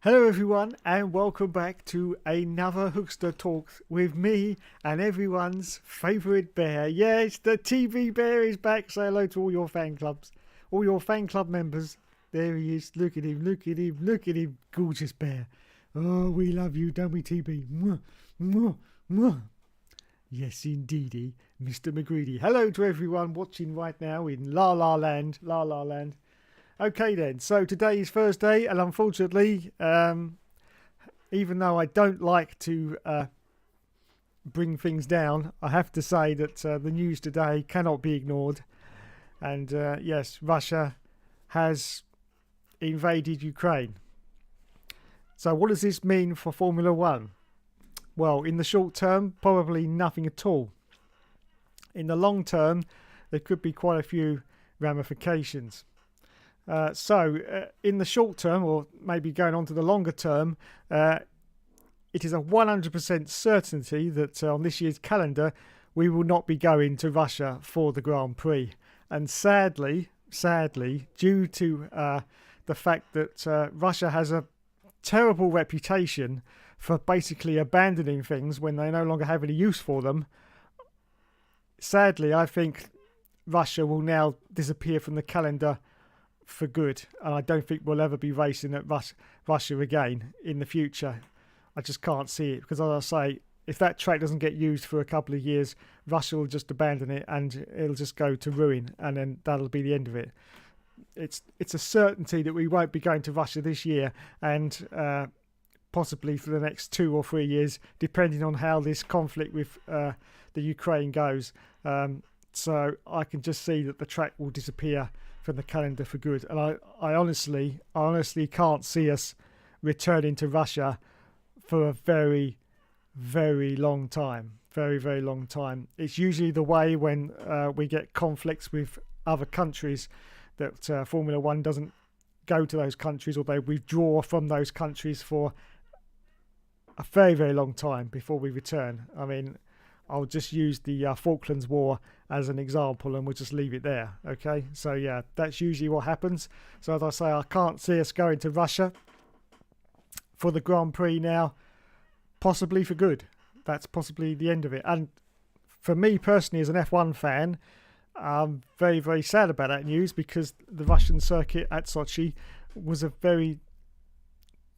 Hello everyone and welcome back to another Hookster Talks with me and everyone's favourite bear. Yes, the TV bear is back. Say hello to all your fan clubs, all your fan club members. There he is. Look at him, look at him, look at him. Gorgeous bear. Oh, we love you, don't we, TB? Mwah, mwah, mwah. Yes, indeedy, Mr. McGreedy. Hello to everyone watching right now in La La Land. La La Land. Okay then, so today is Thursday and unfortunately, even though I don't like to bring things down, I have to say that the news today cannot be ignored. And yes, Russia has invaded Ukraine. So what does this mean for Formula One? Well, in the short term, probably nothing at all. In the long term, there could be quite a few ramifications. In the short term, or maybe going on to the longer term, it is a 100% certainty that on this year's calendar, we will not be going to Russia for the Grand Prix. And sadly, due to the fact that Russia has a terrible reputation for basically abandoning things when they no longer have any use for them, sadly, I think Russia will now disappear from the calendar for good, and I don't think we'll ever be racing at Russia again in the future. I just can't see it because, as I say, if that track doesn't get used for a couple of years, Russia will just abandon it and it'll just go to ruin, and then that'll be the end of it. It's a certainty that we won't be going to Russia this year, and possibly for the next 2 or 3 years, depending on how this conflict with the Ukraine goes. So I can just see that the track will disappear from the calendar for good, and I honestly can't see us returning to Russia for a very, very long time. Very, very long time. It's usually the way when we get conflicts with other countries that Formula One doesn't go to those countries, or they withdraw from those countries for a very, very long time before we return. I mean, I'll just use the Falklands War as an example and we'll just leave it there, okay? So yeah, that's usually what happens. So as I say, I can't see us going to Russia for the Grand Prix now, possibly for good. That's possibly the end of it. And for me personally, as an F1 fan, I'm very, very sad about that news, because the Russian circuit at Sochi was a very,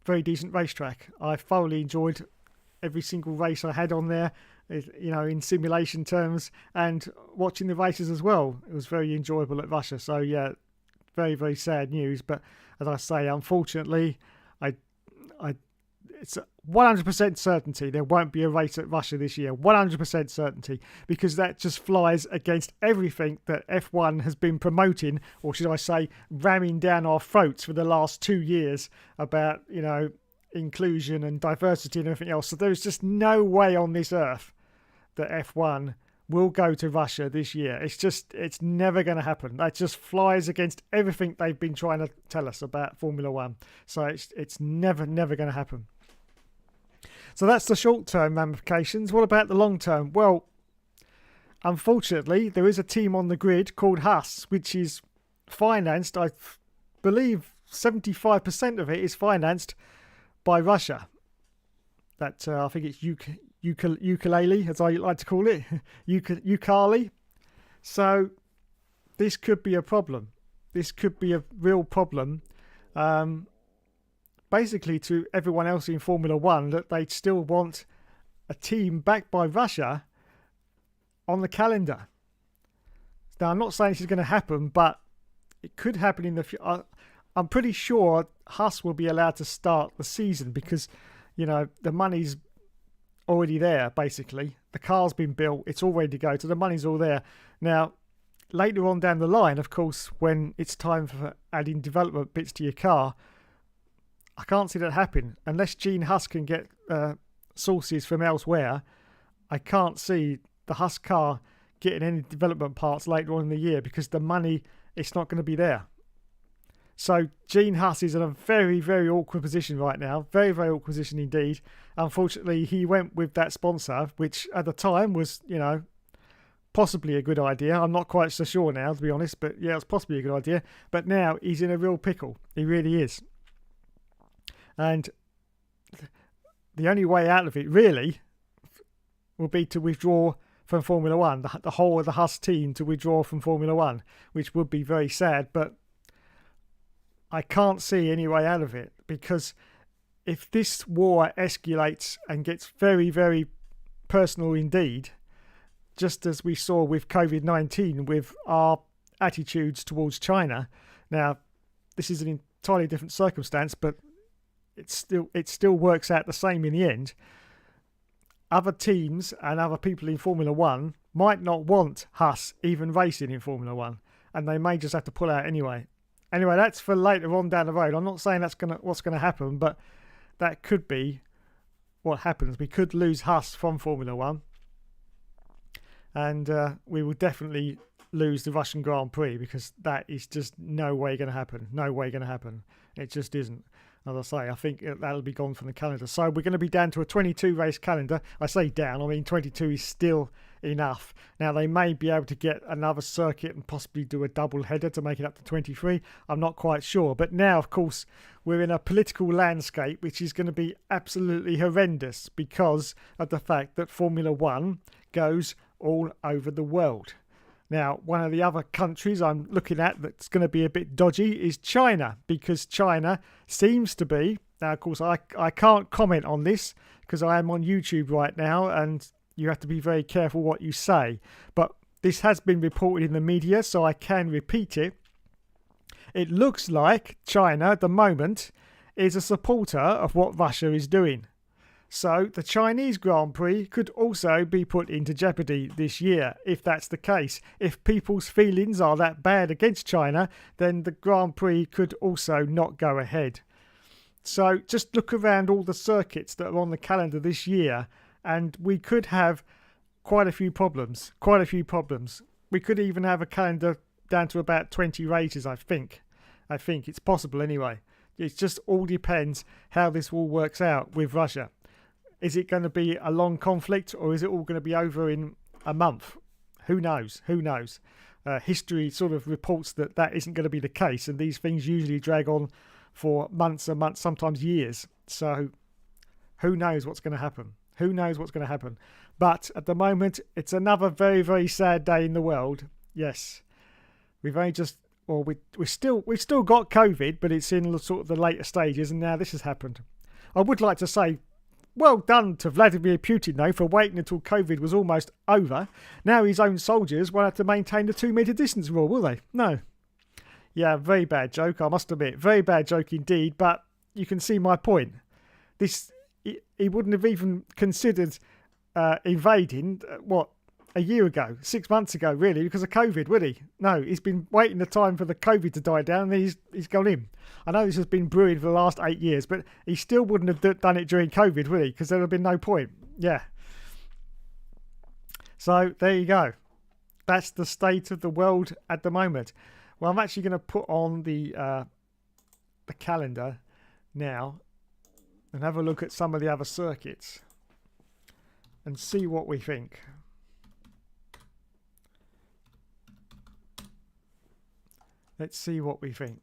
very decent racetrack. I thoroughly enjoyed every single race I had on there, you know, in simulation terms, and watching the races as well. It was very enjoyable at Russia. So yeah, very, very sad news. But as I say, unfortunately, it's a 100% certainty there won't be a race at Russia this year. 100% certainty, because that just flies against everything that F1 has been promoting, or should I say, ramming down our throats for the last 2 years about, you know, inclusion and diversity and everything else. So there's just no way on this earth that F1 will go to Russia this year. It's never going to happen. That just flies against everything they've been trying to tell us about Formula One. So it's never going to happen. So that's the short-term ramifications. What about the long-term? Well, unfortunately, there is a team on the grid called Haas, which is financed, I believe 75% of it is financed by Russia. That I think it's ukulele, as I like to call it, ukulele. So this could be a problem. This could be a real problem. Basically, to everyone else in Formula One, that they still want a team backed by Russia on the calendar. Now, I'm not saying this is going to happen, but it could happen in the future. I'm pretty sure Haas will be allowed to start the season because, you know, the money's already there, basically. The car's been built. It's all ready to go. So the money's all there. Now, later on down the line, of course, when it's time for adding development bits to your car, I can't see that happen. Unless Gene Haas can get sources from elsewhere, I can't see the Haas car getting any development parts later on in the year because the money, it's not going to be there. So Gene Haas is in a very, very awkward position right now. Very, very awkward position indeed. Unfortunately, he went with that sponsor, which at the time was, you know, possibly a good idea. I'm not quite so sure now, to be honest, but yeah, it's possibly a good idea. But now he's in a real pickle. He really is. And the only way out of it, really, will be to withdraw from Formula One, the whole of the Haas team to withdraw from Formula One, which would be very sad, but I can't see any way out of it, because if this war escalates and gets very, very personal indeed, just as we saw with COVID-19, with our attitudes towards China. Now, this is an entirely different circumstance, but it still works out the same in the end. Other teams and other people in Formula One might not want Haas even racing in Formula One, and they may just have to pull out anyway. Anyway, that's for later on down the road. I'm not saying that's what's going to happen, but that could be what happens. We could lose Haas from Formula One, and we will definitely lose the Russian Grand Prix, because that is just no way going to happen. No way going to happen. It just isn't. As I say, I think that'll be gone from the calendar. So we're going to be down to a 22 race calendar. I say down, I mean 22 is still enough. Now, they may be able to get another circuit and possibly do a double header to make it up to 23. I'm not quite sure. But now, of course, we're in a political landscape which is going to be absolutely horrendous because of the fact that Formula One goes all over the world. Now, one of the other countries I'm looking at that's going to be a bit dodgy is China, because China seems to be... Now, of course, I can't comment on this because I am on YouTube right now and you have to be very careful what you say. But this has been reported in the media, so I can repeat it. It looks like China, at the moment, is a supporter of what Russia is doing. So the Chinese Grand Prix could also be put into jeopardy this year, if that's the case. If people's feelings are that bad against China, then the Grand Prix could also not go ahead. So just look around all the circuits that are on the calendar this year, and we could have quite a few problems. We could even have a calendar down to about 20 races, I think. It's possible anyway. It just all depends how this all works out with Russia. Is it going to be a long conflict, or is it all going to be over in a month? Who knows? History sort of reports that isn't going to be the case, and these things usually drag on for months and months, sometimes years. So who knows what's going to happen? But at the moment, it's another very, very sad day in the world. Yes, we've only just... Well, we've still got COVID, but it's in sort of the later stages, and now this has happened. I would like to say, well done to Vladimir Putin, though, for waiting until COVID was almost over. Now his own soldiers won't have to maintain the 2-metre distance rule, will they? No. Yeah, very bad joke, I must admit. Very bad joke indeed, but you can see my point. He wouldn't have even considered invading, a year ago, 6 months ago, really, because of COVID, would he? No, he's been waiting the time for the COVID to die down, and he's gone in. I know this has been brewing for the last 8 years, but he still wouldn't have done it during COVID, would he? Because there would have been no point. Yeah. So, there you go. That's the state of the world at the moment. Well, I'm actually going to put on the calendar now and have a look at some of the other circuits and see what we think. Let's see what we think.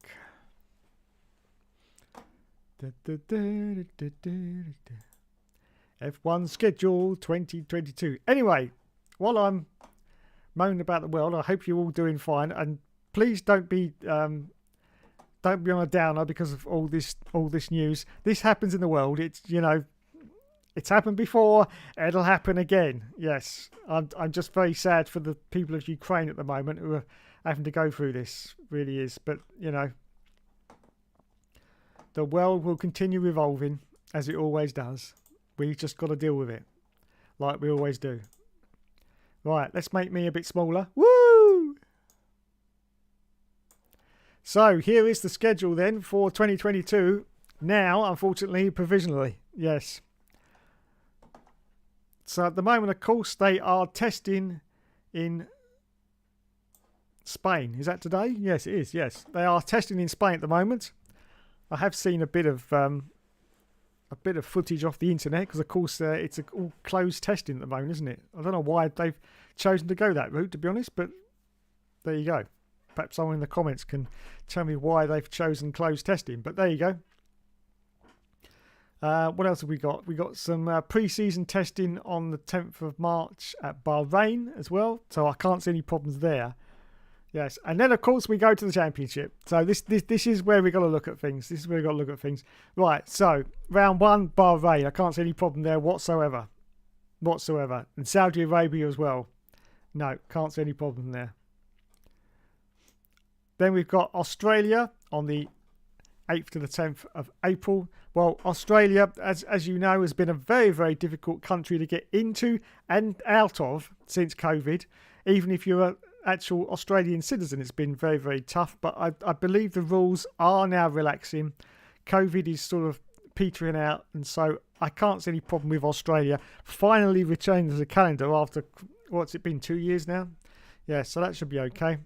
F1 schedule 2022. Anyway, while I'm moaning about the world, I hope you're all doing fine, and please don't be on a downer because of all this news. This happens in the world. It's it's happened before. It'll happen again. Yes, I'm just very sad for the people of Ukraine at the moment who are having to go through this. Really is, but the world will continue revolving as it always does. We've just got to deal with it like we always do. Right, let's make me a bit smaller. Woo! So here is the schedule then for 2022. Now, unfortunately, provisionally. Yes. So at the moment, of course, they are testing in Spain. Is that today? Yes, it is. Yes, they are testing in Spain at the moment. I have seen a bit of footage off the internet because, of course, it's all closed testing at the moment, isn't it? I don't know why they've chosen to go that route, to be honest, but there you go. Perhaps someone in the comments can tell me why they've chosen closed testing, but there you go. What else have we got? We got some pre-season testing on the 10th of March at Bahrain as well. So I can't see any problems there. Yes, and then of course we go to the championship. So this is where we got to look at things. This is where we got to look at things. Right. So round 1, Bahrain. I can't see any problem there whatsoever. And Saudi Arabia as well. No, can't see any problem there. Then we've got Australia on the 8th to the 10th of April. Well, Australia, as you know, has been a very, very difficult country to get into and out of since COVID. Even if you're an actual Australian citizen, it's been very, very tough. But I believe the rules are now relaxing. COVID is sort of petering out, and so I can't see any problem with Australia finally returning to the calendar after, what's it been, 2 years now? Yeah, so that should be okay.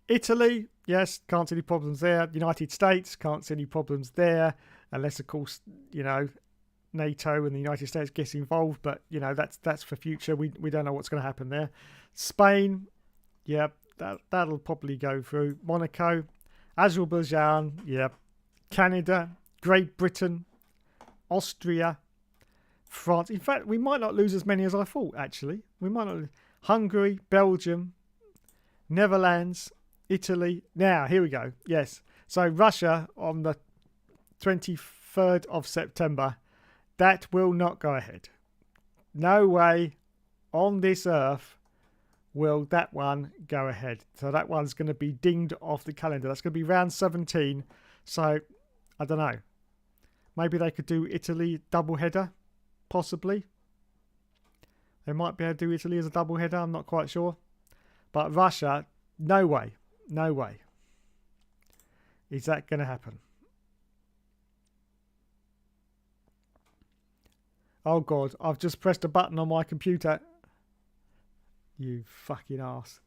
Italy, yes, can't see any problems there. United States, can't see any problems there, unless, of course, NATO and the United States gets involved. But, that's for future. We don't know what's going to happen there. Spain, yeah, that'll probably go through. Monaco, Azerbaijan, yeah. Canada, Great Britain, Austria, France. In fact, we might not lose as many as I thought, actually. We might not. Hungary, Belgium, Netherlands, Italy. Now, here we go. Yes. So Russia on the 23rd of September. That will not go ahead. No way on this earth will that one go ahead. So that one's going to be dinged off the calendar. That's going to be round 17. So, I don't know. Maybe they could do Italy double header. Possibly. They might be able to do Italy as a double header. I'm not quite sure. But Russia, no way. No way. Is that going to happen? Oh God, I've just pressed a button on my computer. You fucking arse.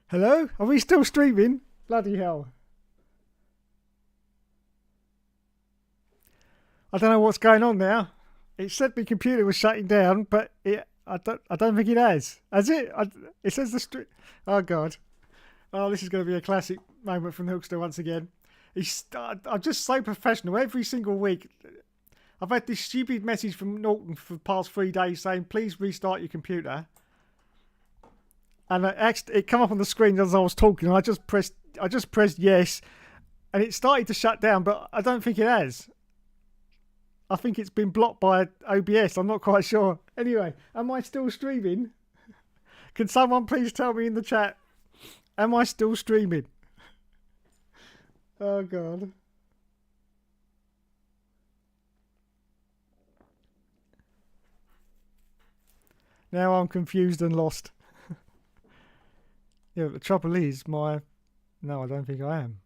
Hello? Are we still streaming? Bloody hell. I don't know what's going on now. It said my computer was shutting down, but I don't think it has. Has it? It says the stream. Oh God. Oh, this is going to be a classic moment from Hookster once again. I'm just so professional. Every single week, I've had this stupid message from Norton for the past 3 days saying, please restart your computer. And it came up on the screen as I was talking, and I just pressed yes, and it started to shut down, but I don't think it has. I think it's been blocked by OBS. I'm not quite sure. Anyway, am I still streaming? Can someone please tell me in the chat? Am I still streaming? Oh God. Now I'm confused and lost. Yeah, but the trouble is no, I don't think I am.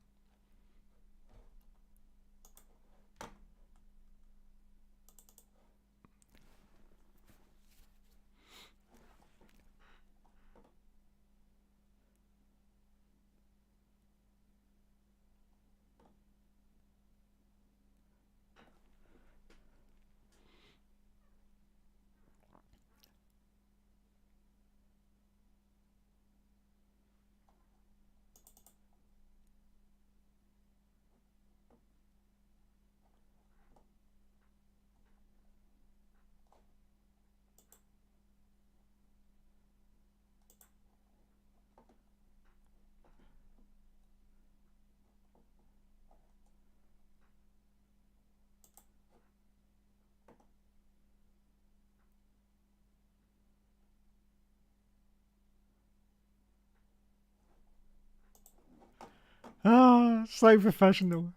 Ah, so professional.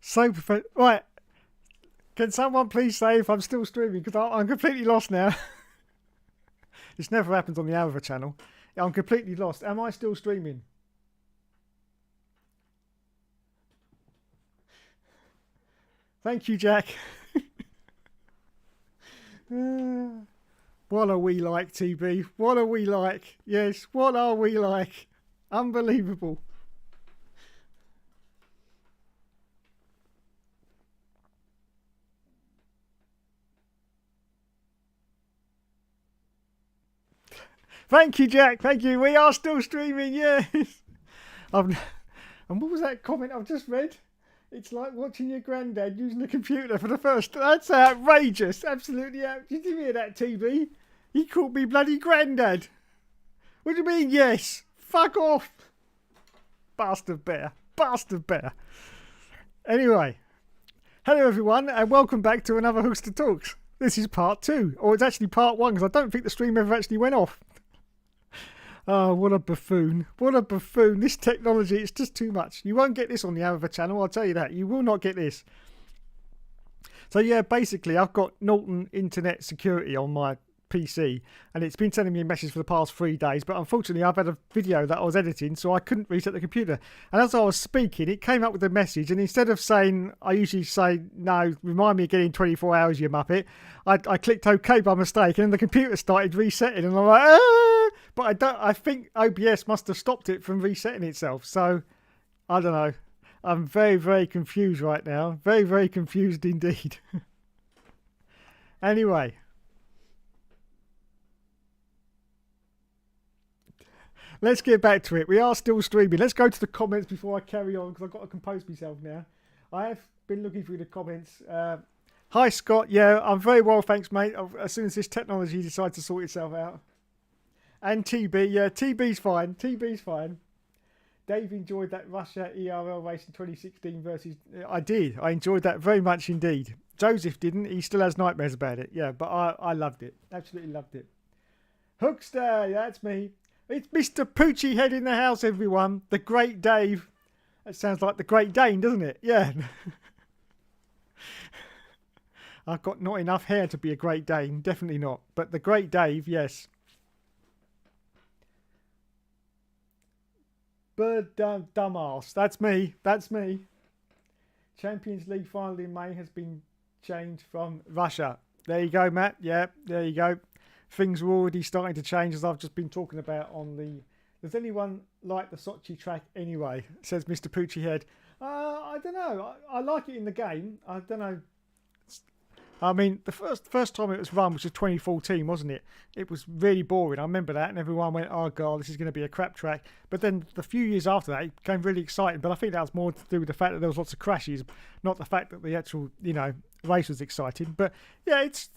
So professional. Right. Can someone please say if I'm still streaming? Because I'm completely lost now. This never happens on the other channel. I'm completely lost. Am I still streaming? Thank you, Jack. What are we like, TB? What are we like? Yes, what are we like? Unbelievable. Thank you, Jack. Thank you. We are still streaming. Yes. And what was that comment I've just read? It's like watching your granddad using the computer for the first. That's outrageous. Absolutely outrageous. Did you hear that, TB? He called me bloody granddad. What do you mean, yes? Fuck off. Bastard bear. Bastard bear. Anyway. Hello, everyone, and welcome back to another Hookster Talks. This is part 2. Or it's actually part 1, because I don't think the stream ever actually went off. Oh, what a buffoon. What a buffoon. This technology, it's just too much. You won't get this on the other channel, I'll tell you that. You will not get this. So yeah, basically I've got Norton Internet Security on my PC, and it's been sending me a message for the past 3 days, but unfortunately I've had a video that I was editing, so I couldn't reset the computer. And as I was speaking, it came up with a message, and instead of saying, I usually say, no, remind me again in 24 hours, you muppet, I clicked OK by mistake, and then the computer started resetting, and I'm like, ah! But I think OBS must have stopped it from resetting itself, so I don't know. I'm very, very confused right now. Very, very confused indeed. Anyway. Let's get back to it. We are still streaming. Let's go to the comments before I carry on, because I've got to compose myself now. I have been looking through the comments. Hi, Scott. Yeah, I'm very well, thanks, mate. As soon as this technology decides to sort itself out. And TB. Yeah, TB's fine. TB's fine. Dave enjoyed that Russia ERL race in 2016 versus... I did. I enjoyed that very much indeed. Joseph didn't. He still has nightmares about it. Yeah, but I loved it. Absolutely loved it. Hookster. Yeah, that's me. It's Mr. Poochie Head in the house, everyone. The Great Dave. That sounds like the Great Dane, doesn't it? Yeah. I've got not enough hair to be a Great Dane. Definitely not. But the Great Dave, yes. Bird dumbass. That's me. That's me. Champions League final in May has been changed from Russia. There you go, Matt. Yeah, there you go. Things were already starting to change, as I've just been talking about on the... Does anyone like the Sochi track anyway? Says Mr. Poochie Head. I don't know. I like it in the game. I don't know. I mean, the first time it was run, which was 2014, wasn't it? It was really boring. I remember that, and everyone went, oh, God, this is going to be a crap track. But then the few years after that, it became really exciting. But I think that was more to do with the fact that there was lots of crashes, not the fact that the actual, race was exciting. But, yeah, it's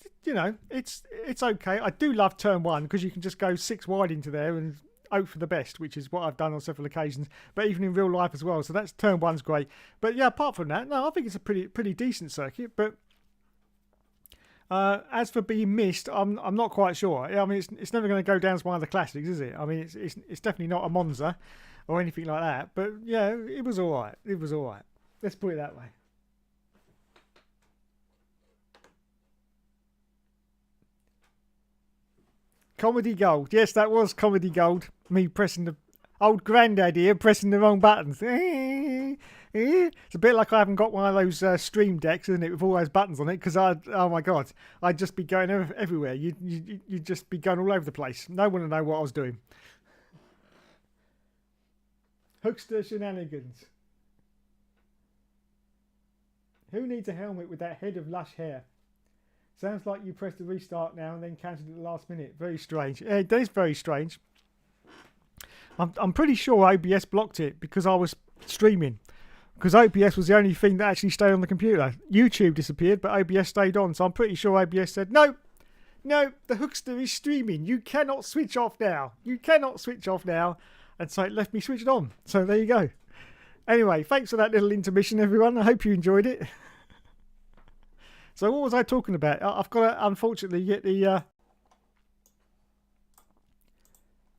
okay. I do love turn 1, because you can just go 6 wide into there and hope for the best, which is what I've done on several occasions, but even in real life as well. So that's turn 1's great. But, yeah, apart from that, no, I think it's a pretty decent circuit, but... as for being missed, I'm not quite sure. I mean, it's never going to go down as one of the classics, is it? I mean, it's definitely not a Monza or anything like that. But yeah, it was all right. It was all right. Let's put it that way. Comedy gold. Yes, that was comedy gold. Me pressing the old granddad here, pressing the wrong buttons. It's a bit like I haven't got one of those stream decks, isn't it, with all those buttons on it? Because oh my god, I'd just be going everywhere. You'd just be going all over the place. No one would know what I was doing. Hookster shenanigans. Who needs a helmet with that head of lush hair? Sounds like you pressed the restart now and then cancelled at the last minute. Very strange. It is very strange. I'm pretty sure OBS blocked it because I was streaming. Because OBS was the only thing that actually stayed on the computer. YouTube disappeared, but OBS stayed on. So I'm pretty sure OBS said, no, the Hookster is streaming. You cannot switch off now. You cannot switch off now. And so it left me switched on. So there you go. Anyway, thanks for that little intermission, everyone. I hope you enjoyed it. So what was I talking about? I've got to, unfortunately,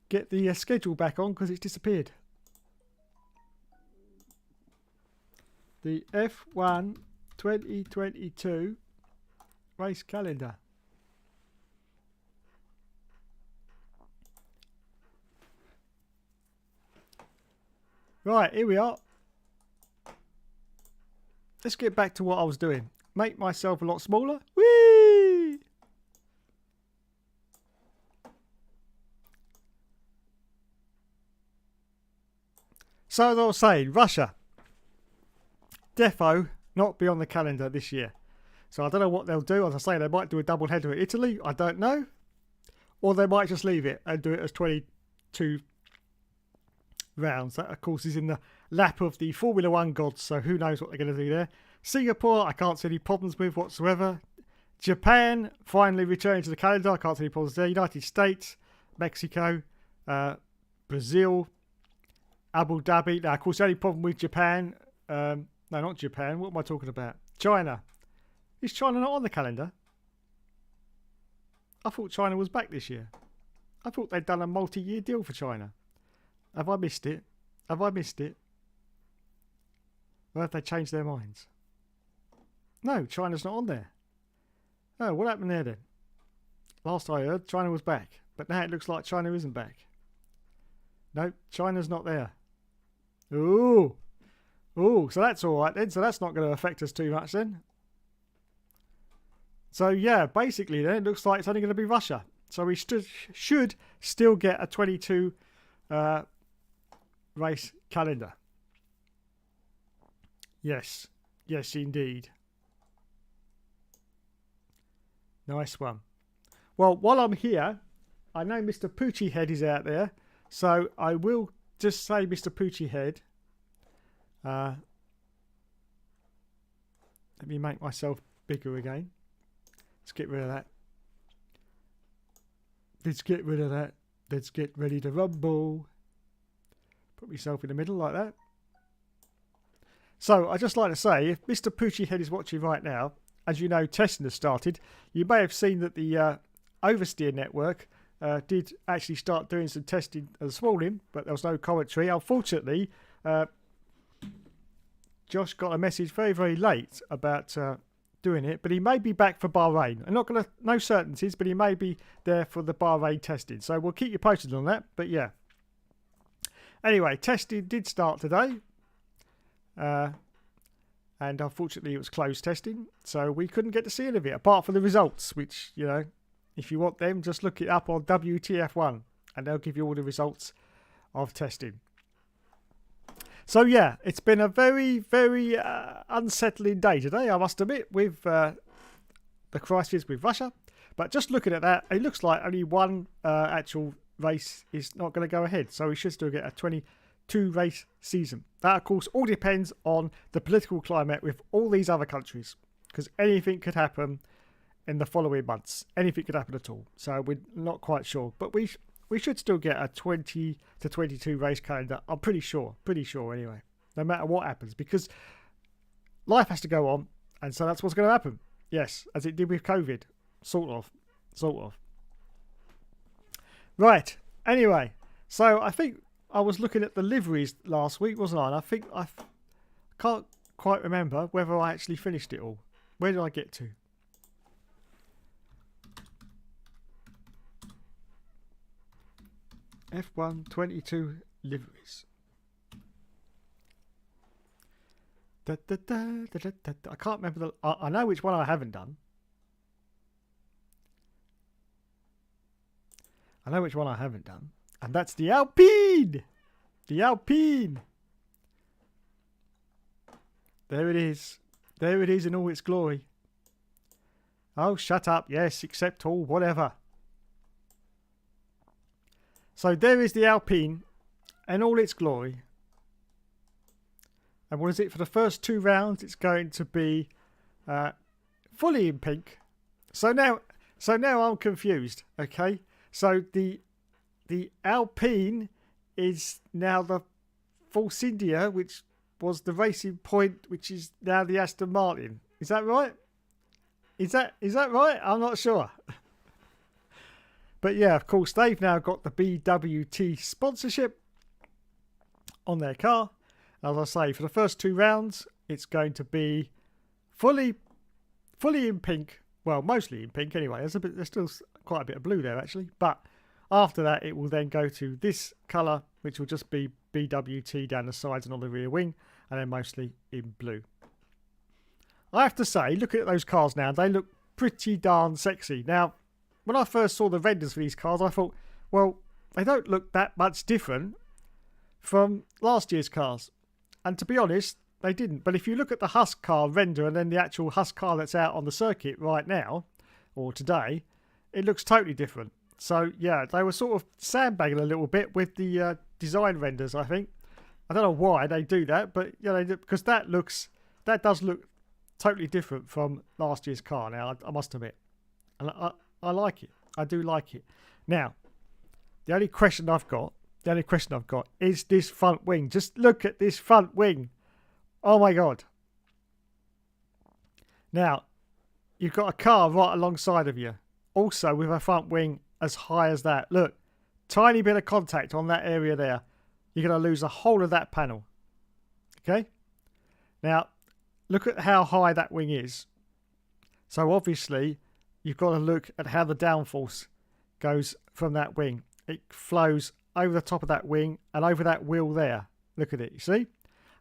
get the schedule back on because it's disappeared. The F1 2022 race calendar. Right, here we are. Let's get back to what I was doing. Make myself a lot smaller. Whee! So as I was saying, Russia. Defo not be on the calendar this year. So I don't know what they'll do. As I say, they might do a double header at Italy. I don't know. Or they might just leave it and do it as 22 rounds. That, of course, is in the lap of the Formula One gods. So who knows what they're going to do there. Singapore, I can't see any problems with whatsoever. Japan, finally returning to the calendar. I can't see any problems there. United States, Mexico, Brazil, Abu Dhabi. Now, of course, the only problem with Japan... no, not Japan. What am I talking about? China. Is China not on the calendar? I thought China was back this year. I thought they'd done a multi-year deal for China. Have I missed it? Have I missed it? Or have they changed their minds? No, China's not on there. Oh, what happened there then? Last I heard, China was back. But now it looks like China isn't back. No, China's not there. Ooh. Oh, so that's all right then. So that's not going to affect us too much then. So yeah, basically then it looks like it's only going to be Russia. So we should still get a 22 race calendar. Yes. Yes, indeed. Nice one. Well, while I'm here, I know Mr. Poochie Head is out there. So I will just say, Mr. Poochie Head... let me make myself bigger again. Let's get rid of that. Let's get rid of that. Let's get ready to rumble. Put myself in the middle like that. So, I'd just like to say, if Mr. Poochie Head is watching right now, as you know, testing has started. You may have seen that the Oversteer network did actually start doing some testing this morning, but there was no commentary. Unfortunately, Josh got a message very, very late about doing it, but he may be back for Bahrain. I'm not going to, no certainties, but he may be there for the Bahrain testing. So we'll keep you posted on that, but yeah. Anyway, testing did start today. And unfortunately it was closed testing, so we couldn't get to see any of it, apart from the results, which, you know, if you want them, just look it up on WTF1, and they'll give you all the results of testing. So yeah, it's been a very, very unsettling day today, I must admit, with the crisis with Russia. But just looking at that, it looks like only one actual race is not going to go ahead. So we should still get a 22 race season. That, of course, all depends on the political climate with all these other countries. Because anything could happen in the following months. Anything could happen at all. So we're not quite sure. But we should still get a 20 to 22 race calendar. I'm pretty sure anyway. No matter what happens. Because life has to go on. And so that's what's going to happen. Yes, as it did with COVID. Sort of. Right. Anyway. So I think I was looking at the liveries last week, wasn't I? And I think I can't quite remember whether I actually finished it all. Where did I get to? F1 22 liveries. I can't remember I know which one I haven't done. I know which one I haven't done. And that's the Alpine! The Alpine! There it is. There it is in all its glory. Oh, shut up. Yes, accept all, whatever. So there is the Alpine in all its glory. And what is it? For the first 2 rounds, it's going to be fully in pink. So now I'm confused. Okay, so the Alpine is now the Force India, which was the Racing Point, which is now the Aston Martin. Is that right? Is that right? I'm not sure. But yeah, of course, they've now got the BWT sponsorship on their car. As I say, for the first 2 rounds, it's going to be fully in pink. Well, mostly in pink anyway. There's still quite a bit of blue there, actually. But after that, it will then go to this colour, which will just be BWT down the sides and on the rear wing, and then mostly in blue. I have to say, looking at those cars now, they look pretty darn sexy. Now, when I first saw the renders for these cars, I thought, well, they don't look that much different from last year's cars. And to be honest, they didn't. But if you look at the Husk car render and then the actual Husk car that's out on the circuit right now, or today, it looks totally different. So, yeah, they were sort of sandbagging a little bit with the design renders, I think. I don't know why they do that, but yeah, they do, because that does look totally different from last year's car now, I must admit. And I like it. I do like it. Now, the only question I've got is this front wing. Just look at this front wing. Oh my God. Now, you've got a car right alongside of you. Also with a front wing as high as that. Look, tiny bit of contact on that area there. You're going to lose the whole of that panel. Okay? Now, look at how high that wing is. So obviously, you've got to look at how the downforce goes from that wing. It flows over the top of that wing and over that wheel there. Look at it, you see?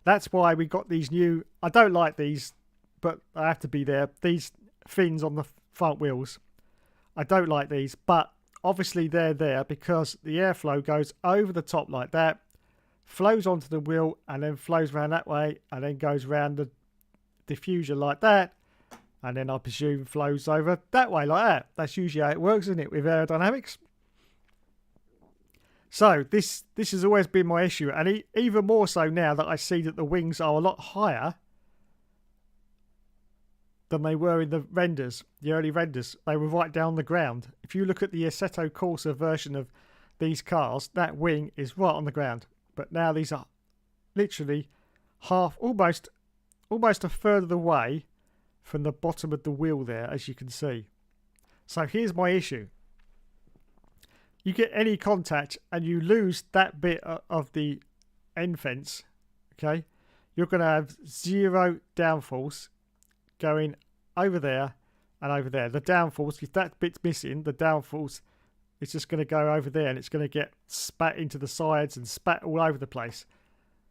That's why we got these new, I don't like these, but I have to be there, these fins on the front wheels. I don't like these, but obviously they're there because the airflow goes over the top like that, flows onto the wheel and then flows around that way and then goes around the diffuser like that, and then I presume flows over that way like that. That's usually how it works, isn't it, with aerodynamics? So this has always been my issue, and even more so now that I see that the wings are a lot higher than they were in the renders, the early renders. They were right down the ground. If you look at the Assetto Corsa version of these cars, that wing is right on the ground. But now these are literally almost a third of the way from the bottom of the wheel there, as you can see. So here's my issue. You get any contact and you lose that bit of the end fence, okay? You're going to have zero downforce going over there and over there. The downforce, if that bit's missing, the downforce is just going to go over there and it's going to get spat into the sides and spat all over the place.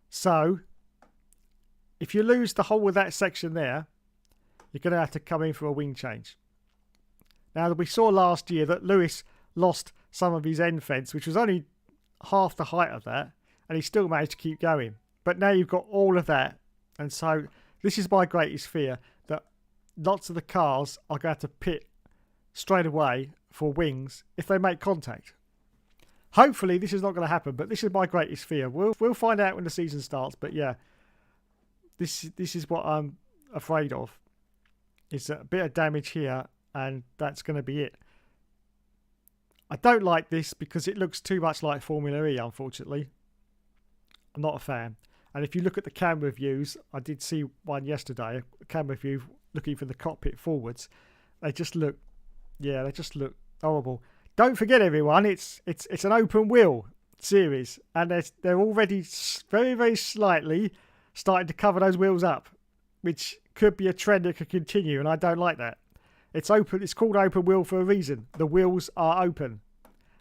So, if you lose the whole of that section there, you're going to have to come in for a wing change. Now, we saw last year that Lewis lost some of his end fence, which was only half the height of that, and he still managed to keep going. But now you've got all of that, and so this is my greatest fear, that lots of the cars are going to have to pit straight away for wings if they make contact. Hopefully this is not going to happen, but this is my greatest fear. We'll find out when the season starts, but yeah, this is what I'm afraid of. It's a bit of damage here, and that's going to be it. I don't like this because it looks too much like Formula E, unfortunately. I'm not a fan. And if you look at the camera views, I did see one yesterday, a camera view looking from the cockpit forwards. They just look horrible. Don't forget, everyone, it's an open wheel series, and they're already very, very slightly starting to cover those wheels up, which could be a trend that could continue, and I don't like that. It's open. It's called open wheel for a reason. The wheels are open.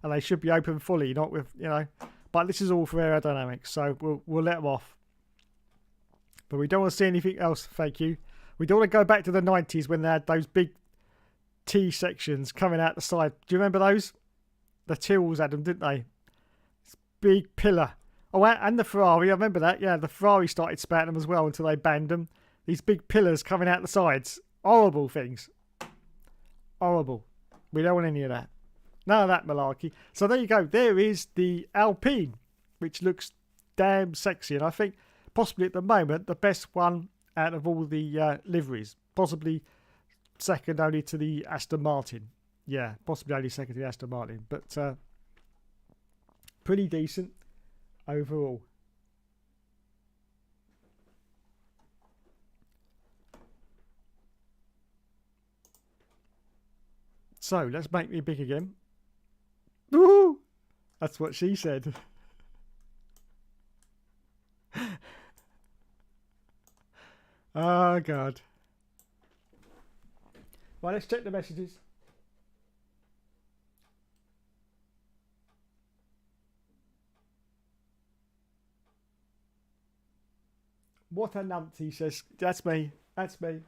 and they should be open fully, not with, you know. But this is all for aerodynamics, so we'll let them off. But we don't want to see anything else. Thank you. We don't want to go back to the 90s when they had those big T sections coming out the side. Do you remember those? The Tyrrells had them, didn't they? This big pillar. Oh, and the Ferrari. I remember that. Yeah, the Ferrari started spouting them as well until they banned them. These big pillars coming out the sides. Horrible things. Horrible. We don't want any of that. None of that malarkey. So there you go. There is the Alpine, which looks damn sexy. And I think possibly at the moment the best one out of all the liveries. Possibly second only to the Aston Martin. Yeah, possibly only second to the Aston Martin. But pretty decent overall. So let's make me big again. Woo! That's what she said. Oh God. Well, let's check the messages. What a numpty, says. That's me. That's me.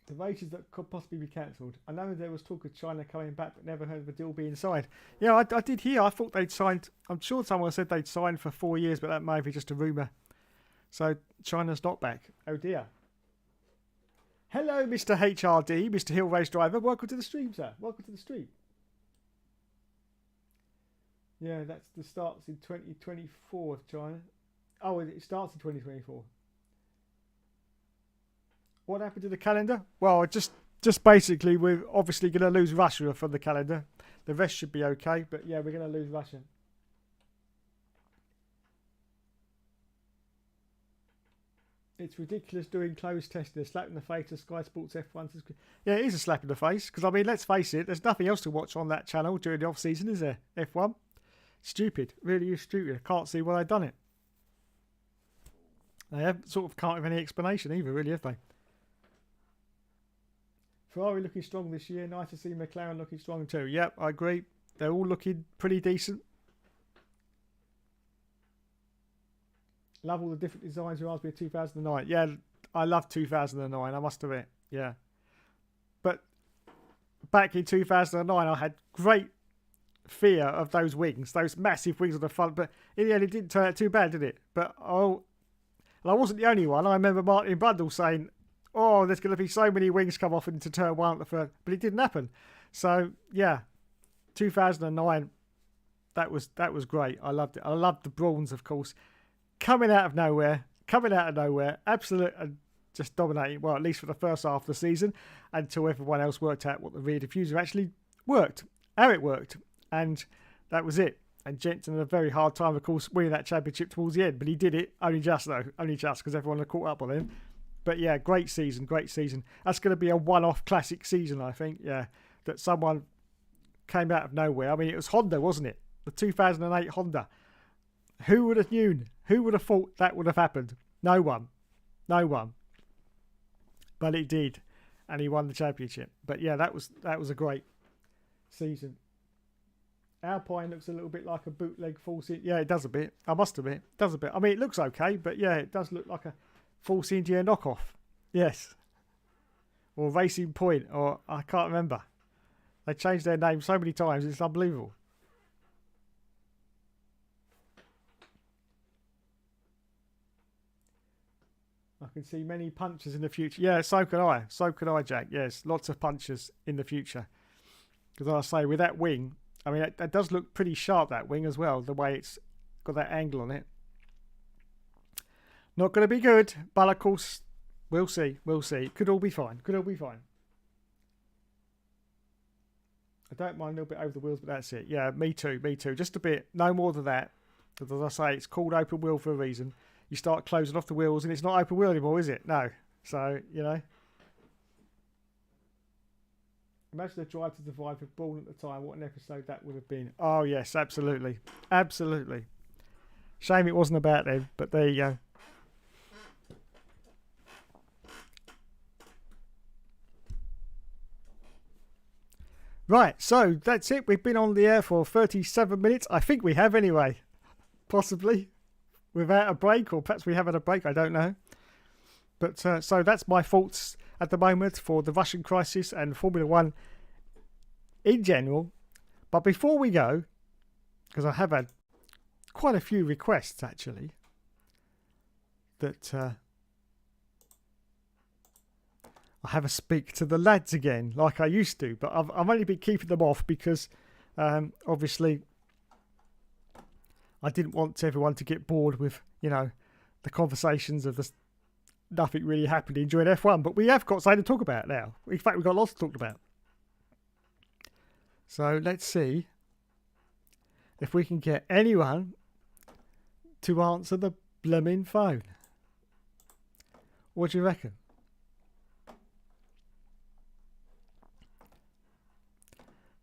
The races that could possibly be cancelled. I know there was talk of China coming back, but never heard of a deal being signed. Yeah, I did hear. I thought they'd signed. I'm sure someone said they'd signed for 4 years, but that may be just a rumour. So China's not back. Oh dear. Hello, Mr. HRD, Mr. Hill Race Driver. Welcome to the stream, sir. Welcome to the stream. Yeah, that's the starts in 2024 of China. Oh, it starts in 2024. What happened to the calendar? Well, just basically, we're obviously going to lose Russia from the calendar. The rest should be okay, but yeah, we're going to lose Russia. It's ridiculous doing closed testing. A slap in the face of Sky Sports F1. Yeah, it is a slap in the face. Because, I mean, let's face it, there's nothing else to watch on that channel during the off-season, is there? F1. Stupid. Really is stupid. I can't see why they've done it. They have sort of can't have any explanation either, really, have they? Ferrari looking strong this year. Nice to see McLaren looking strong too. Yep, I agree. They're all looking pretty decent. Love all the different designs. Reminds me of 2009. Yeah, I love 2009. I must admit. Yeah. But back in 2009, I had great fear of those wings, those massive wings on the front. But in the end, it didn't turn out too bad, did it? But and I wasn't the only one. I remember Martin Brundle saying, "Oh, there's going to be so many wings come off into turn one at the first," but it didn't happen. So yeah, 2009, that was great. I loved it. I loved the bronze, of course, coming out of nowhere, absolute and just dominating. Well, at least for the first half of the season, until everyone else worked out what the rear diffuser actually worked, how it worked, and that was it. And Jensen had a very hard time, of course, winning that championship towards the end, but he did it only just because everyone had caught up on him. But yeah, great season. That's going to be a one-off classic season, I think. Yeah, that someone came out of nowhere. I mean, it was Honda, wasn't it? The 2008 Honda. Who would have known? Who would have thought that would have happened? No one. But it did, and he won the championship. But yeah, that was a great season. Alpine looks a little bit like a bootleg Force. Yeah, it does a bit. I must admit, it does a bit. I mean, it looks okay, but yeah, it does look like a Force India knockoff. Yes. Or Racing Point, or I can't remember. They changed their name so many times, it's unbelievable. I can see many punchers in the future. Yeah, so can I. So can I, Jack. Yes, lots of punchers in the future. Because I say, with that wing, I mean, that does look pretty sharp, that wing as well, the way it's got that angle on it. Not going to be good, but of course, we'll see. Could all be fine. I don't mind a little bit over the wheels, but that's it. Yeah, me too. Just a bit. No more than that. Because as I say, it's called open wheel for a reason. You start closing off the wheels and it's not open wheel anymore, is it? No. So, you know. Imagine the Drive to Survive with Brawn at the time. What an episode that would have been. Oh, yes, absolutely. Shame it wasn't about them, but there you go. Right, so that's it. We've been on the air for 37 minutes. I think we have anyway. Possibly. Without a break, or perhaps we haven't a break, I don't know. But so that's my thoughts at the moment for the Russian crisis and Formula One in general. But before we go, because I have had quite a few requests actually, that I have a speak to the lads again, like I used to. But I've only been keeping them off because obviously I didn't want everyone to get bored with, the conversations of the nothing really happening during F1. But we have got something to talk about now. In fact, we've got lots to talk about. So let's see if we can get anyone to answer the blooming phone. What do you reckon?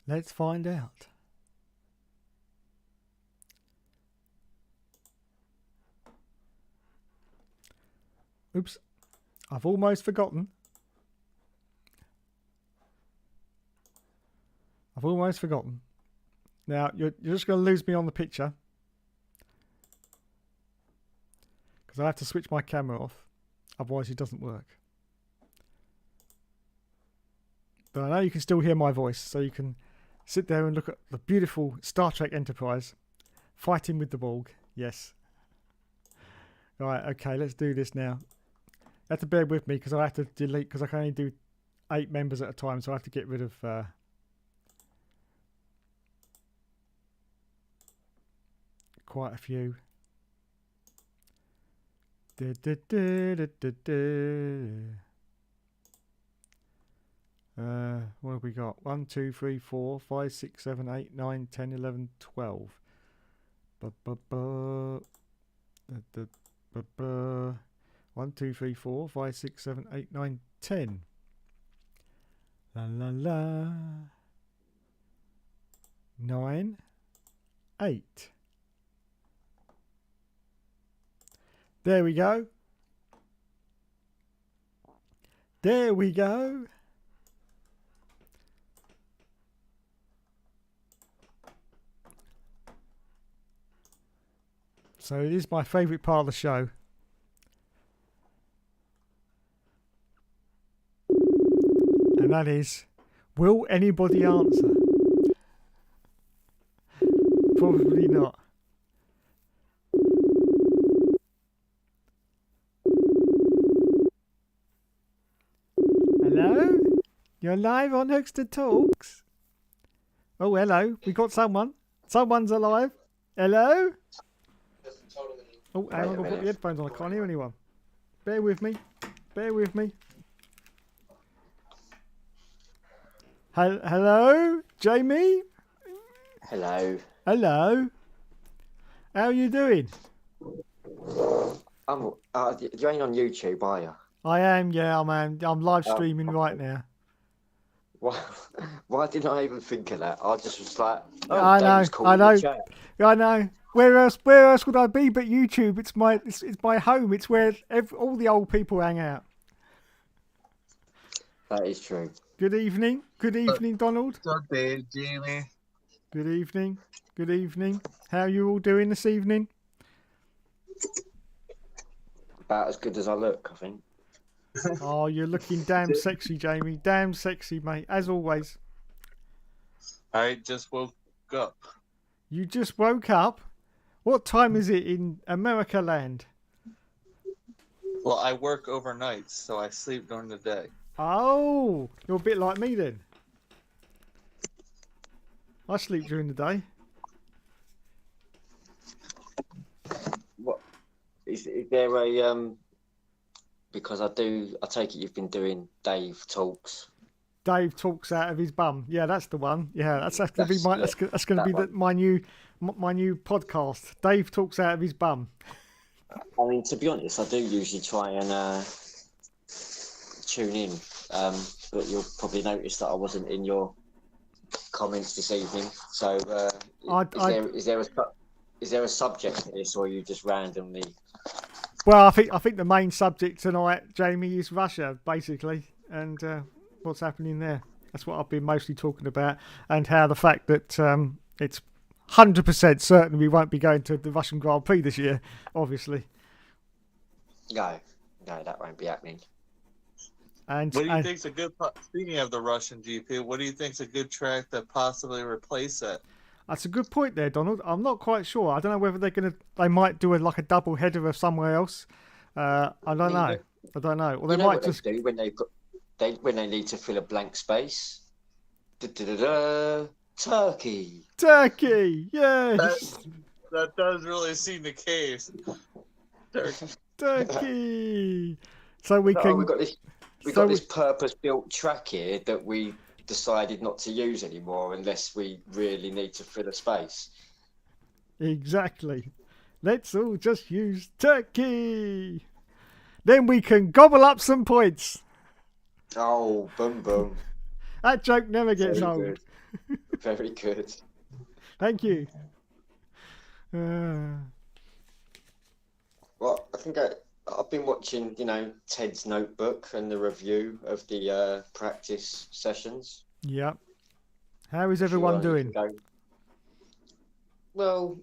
Let's find out. Oops, I've almost forgotten. Now, you're just going to lose me on the picture. Because I have to switch my camera off. Otherwise it doesn't work. But I know you can still hear my voice. So you can sit there and look at the beautiful Star Trek Enterprise. Fighting with the Borg. Yes. Right, okay, let's do this now. You have to bear with me because I have to delete, because I can only do 8 members at a time, so I have to get rid of quite a few. What have we got? 1, 2, 3, 4, 5, 6, 7, 8, 9, 10, 11, 12. 1, 2, 3, 4, 5, 6, 7, 8, 9, 10. La la la. 9, 8. There we go. There we go. So it is my favourite part of the show. And that is, will anybody answer? Probably not. Hello? You're live on Hookster Talks? Oh, hello. We got someone. Someone's alive. Hello? Oh, hang on. I've got to put the headphones on. I can't hear anyone. Bear with me. Bear with me. Hello? Jamie? Hello. Hello? How are you doing? You ain't on YouTube, are you? I am, yeah, I'm live streaming right now. Why didn't I even think of that? I just was like, I know. Where else would I be but YouTube? It's my home. It's where all the old people hang out. That is true. Good evening. Good evening, Donald. Good day, Jamie. Good evening. Good evening. How are you all doing this evening? About as good as I look, I think. Oh, you're looking damn sexy, Jamie. Damn sexy, mate. As always. I just woke up. You just woke up? What time is it in America land? Well, I work overnight, so I sleep during the day. Oh, you're a bit like me then. I sleep during the day. What is there a because I take it you've been doing Dave Talks. Dave talks out of his bum. Yeah, that's the one. Yeah, that's going to be my new podcast. Dave talks out of his bum. I mean, to be honest, I do usually try and tune in, but you'll probably notice that I wasn't in your comments this evening. So, is there a subject to this, or are you just randomly? Well, I think the main subject tonight, Jamie, is Russia, basically, and what's happening there. That's what I've been mostly talking about, and how the fact that it's 100% certain we won't be going to the Russian Grand Prix this year, obviously. No, that won't be happening. And What do you think's a good? Speaking of the Russian GP, what do you think's a good track that possibly replace it? that's a good point there, Donald. I'm not quite sure. I don't know whether they might do a double header of somewhere else. I don't know. I don't know. Or they might just do when when they need to fill a blank space. Turkey. Turkey. Yes. That does really seem the case. Turkey. So we can. We got this purpose-built track here that we decided not to use anymore unless we really need to fill a space. Exactly. Let's all just use Turkey. Then we can gobble up some points. Oh, boom, boom. That joke never gets old. Good. Very good. Thank you. Well, I think I've been watching, Ted's Notebook and the review of the practice sessions. Yeah. How is everyone doing? Well,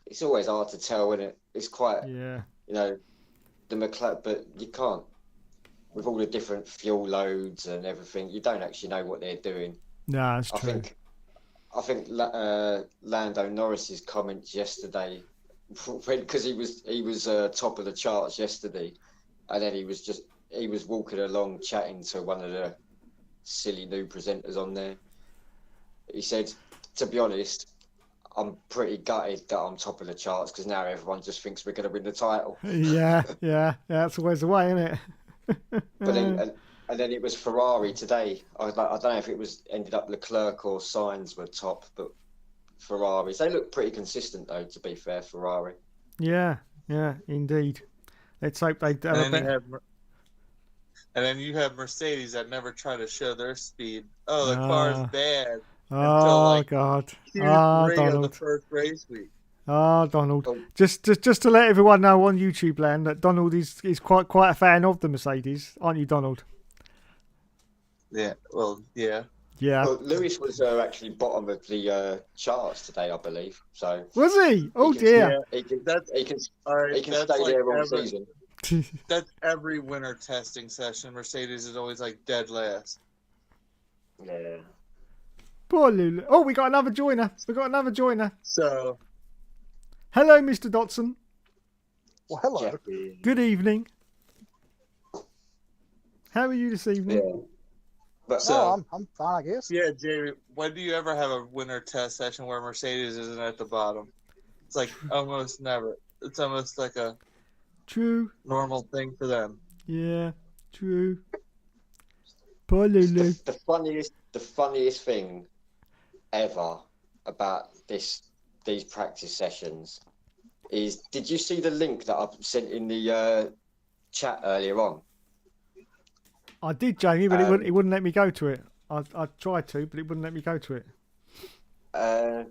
it's always hard to tell, isn't it? It's quite, the McLaren, but you can't, with all the different fuel loads and everything, you don't actually know what they're doing. No, that's true. I think Lando Norris's comments yesterday, because he was top of the charts yesterday, and then he was walking along chatting to one of the silly new presenters on there. He said, to be honest, I'm pretty gutted that I'm top of the charts because now everyone just thinks we're going to win the title. Yeah, that's always the way, isn't it? But then, and then it was Ferrari today. I don't know if it was ended up Leclerc or Sainz were top, but Ferraris, they look pretty consistent though, to be fair, Ferrari. Yeah, indeed. Let's hope they have a better. And then you have Mercedes that never try to show their speed. Oh, the car's bad. Oh, God. Donald. The first race week. Donald. Just to let everyone know on YouTube land that Donald is quite a fan of the Mercedes, aren't you, Donald? Yeah. Well, yeah. Yeah. Well, Lewis was actually bottom of the charts today, I believe. So was he? Oh dear. He can stay there all season. That's every winter testing session. Mercedes is always like dead last. Yeah. Poor Lulu. Oh, we got another joiner. So, hello, Mr. Dotson. Well, hello. Jeffrey. Good evening. How are you this evening? Yeah. But I'm fine, I guess. Yeah, Jamie. When do you ever have a winter test session where Mercedes isn't at the bottom? It's like almost never. It's almost like a true normal thing for them. Yeah, true. Poor Lulu. The funniest thing ever about these practice sessions is, did you see the link that I sent in the chat earlier on? I did, Jamie, but it wouldn't let me go to it. I tried to, but it wouldn't let me go to it. I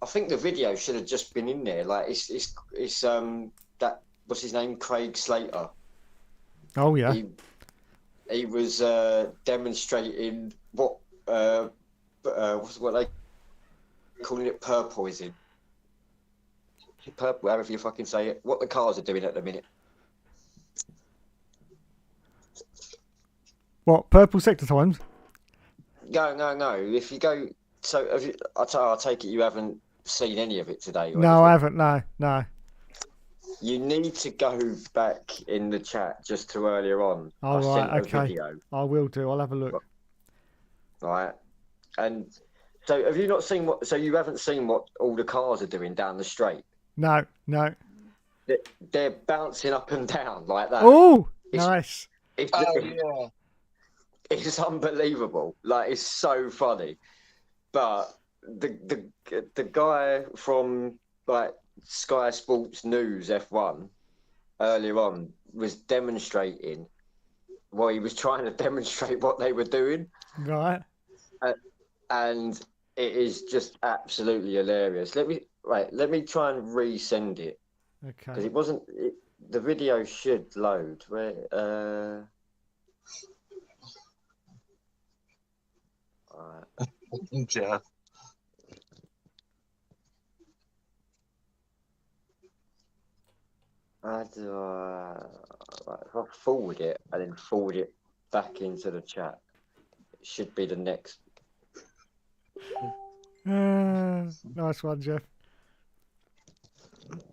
think the video should have just been in there. Like it's that, what's his name, Craig Slater. Oh yeah. He was demonstrating what they calling it, porpoising. However you fucking say it. What the cars are doing at the minute. What, purple sector times? No. If you go, so I take it you haven't seen any of it today. No, I haven't. No. You need to go back in the chat just to earlier on. Oh, right, okay. Video. I will do. I'll have a look. Right. And so have you not seen what? So you haven't seen what all the cars are doing down the straight? No. They're bouncing up and down like that. Oh, nice. Yeah. It's unbelievable. Like, it's so funny. But the guy from like Sky Sports News F1 earlier on was demonstrating. Well, he was trying to demonstrate what they were doing. Right. And it is just absolutely hilarious. Let me try and resend it. Okay. Because the video should load. Where Alright. Jeff. Right, if I forward it and then forward it back into the chat, it should be the next. Nice one, Jeff.